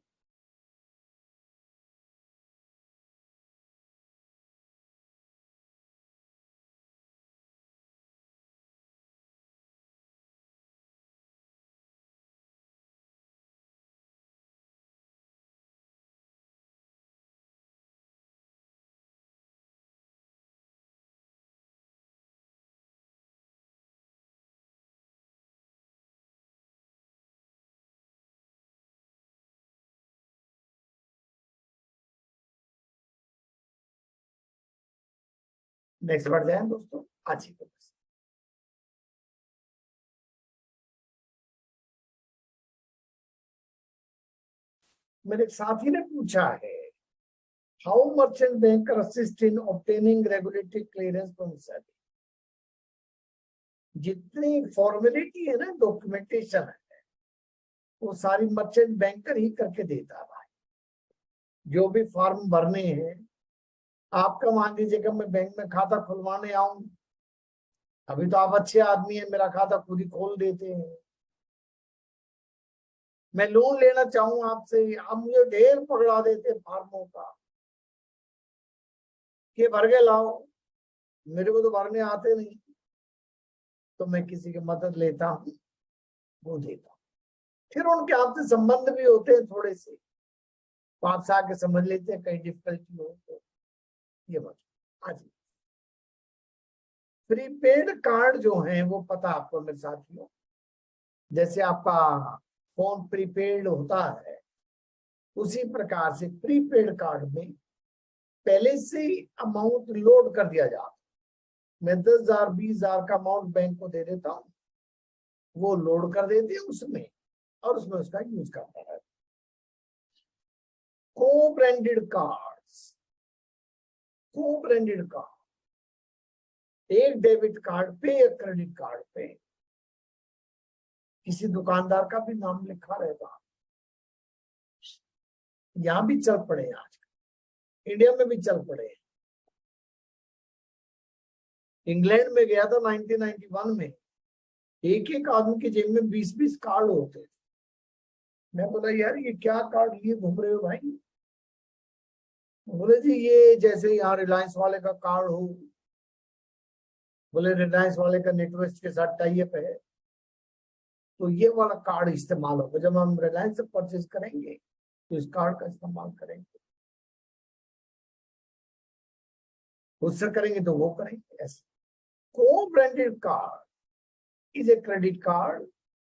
नेक्स्ट बढ़ जाए दोस्तों आज ही। मेरे साथी ने पूछा है, how merchant banker assist in obtaining regulatory clearance from SEBI. जितनी फॉर्मेलिटी है ना, डॉक्यूमेंटेशन है, वो सारी मर्चेंट बैंकर ही करके देता है। जो भी फॉर्म भरने हैं, आपका मान लीजिएगा मैं बैंक में खाता खुलवाने आऊं, अभी तो आप अच्छे आदमी हैं, मेरा खाता खुद ही खोल देते हैं। मैं लोन लेना चाहूं आपसे, आप मुझे ढेर पकड़ा देते फॉर्मों का कि भर के लाओ, मेरे को तो भरने आते नहीं। तो मैं किसी की मदद लेता हूँ, वो देता हूँ। फिर उनके आपसे संबंध भी होते हैं थोड़े से, तो आपसे आके समझ लेते हैं कहीं डिफिकल्टी हो तो। ये बात आज प्रीपेड कार्ड जो है वो पता आपको मेरे साथियों, जैसे आपका फोन प्रीपेड होता है, उसी प्रकार से प्रीपेड कार्ड में पहले से अमाउंट लोड कर दिया जाता। मैं 10,000 20,000 का अमाउंट बैंक को दे देता हूँ, वो लोड कर देते हैं उसमें, और उसमें उसका यूज करता है। को ब्रांडेड कार्ड्स, को ब्रांडेड कार्ड, एक डेबिट कार्ड पे या क्रेडिट कार्ड पे किसी दुकानदार का भी नाम लिखा रहेगा। यहां भी चल पड़े हैं, आज इंडिया में भी चल पड़े हैं। इंग्लैंड में गया था 1991 में, एक एक आदमी के जेब में 20-20 कार्ड होते। मैं बोला यार ये क्या कार्ड लिए घूम रहे हो भाई? बोले जी ये जैसे यहाँ रिलायंस वाले का कार्ड हो, बोले रिलायंस वाले का नेटवर्क के साथ टाई अप है, तो ये वाला कार्ड इस्तेमाल होगा। जब हम रिलायंस से परचेज करेंगे तो इस कार्ड का इस्तेमाल करेंगे, उससे करेंगे तो वो करेंगे। ऐसे co-branded card is a credit card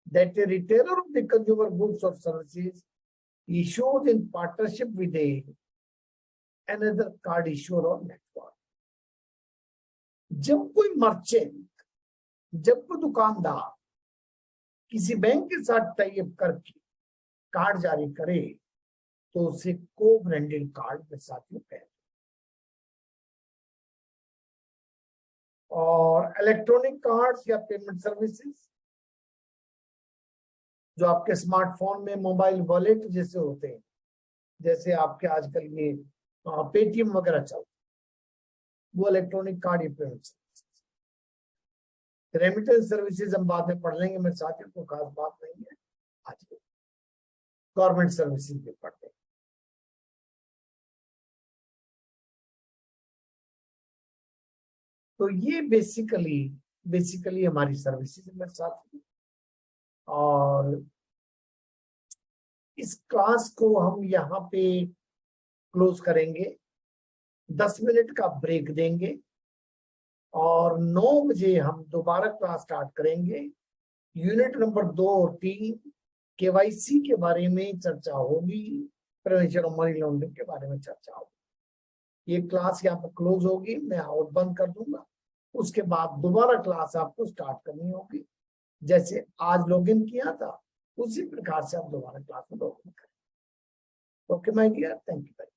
that a retailer of the consumer goods or services issues in partnership with another card issuer or network। जब कोई मर्चेंट, जब कोई दुकानदार किसी बैंक के साथ टाई अप करके कार्ड जारी करे तो उसे को ब्रांडेड कार्ड के साथ में कहते हैं। और इलेक्ट्रॉनिक कार्ड्स या पेमेंट सर्विसेज जो आपके स्मार्टफोन में मोबाइल वॉलेट जैसे होते हैं, जैसे आपके आजकल ये पेटीएम वगैरह चलते, वो इलेक्ट्रॉनिक कार्ड या पेमेंट सर्विसेज। रेमिटेंस सर्विसेज हम बाद में पढ़ लेंगे, मेरे साथियों को खास बात नहीं है आज। गवर्नमेंट सर्विसेज भी पढ़ते हैं। तो ये बेसिकली हमारी सर्विसेज मेरे साथ है। और इस क्लास को हम यहाँ पे क्लोज करेंगे, 10 मिनट का ब्रेक देंगे और 9 बजे हम दोबारा क्लास स्टार्ट करेंगे। यूनिट नंबर 2 और 3 केवाईसी के बारे में चर्चा होगी, प्रिवेंशन ऑफ मनी लॉन्ड्रिंग के बारे में चर्चा होगी। ये क्लास यहाँ पर क्लोज होगी, मैं आउट बंद कर दूंगा। उसके बाद दोबारा क्लास आपको स्टार्ट करनी होगी, जैसे आज लॉगिन किया था उसी प्रकार से आप दोबारा क्लास में लॉगिन करें। Okay my dear, thank you.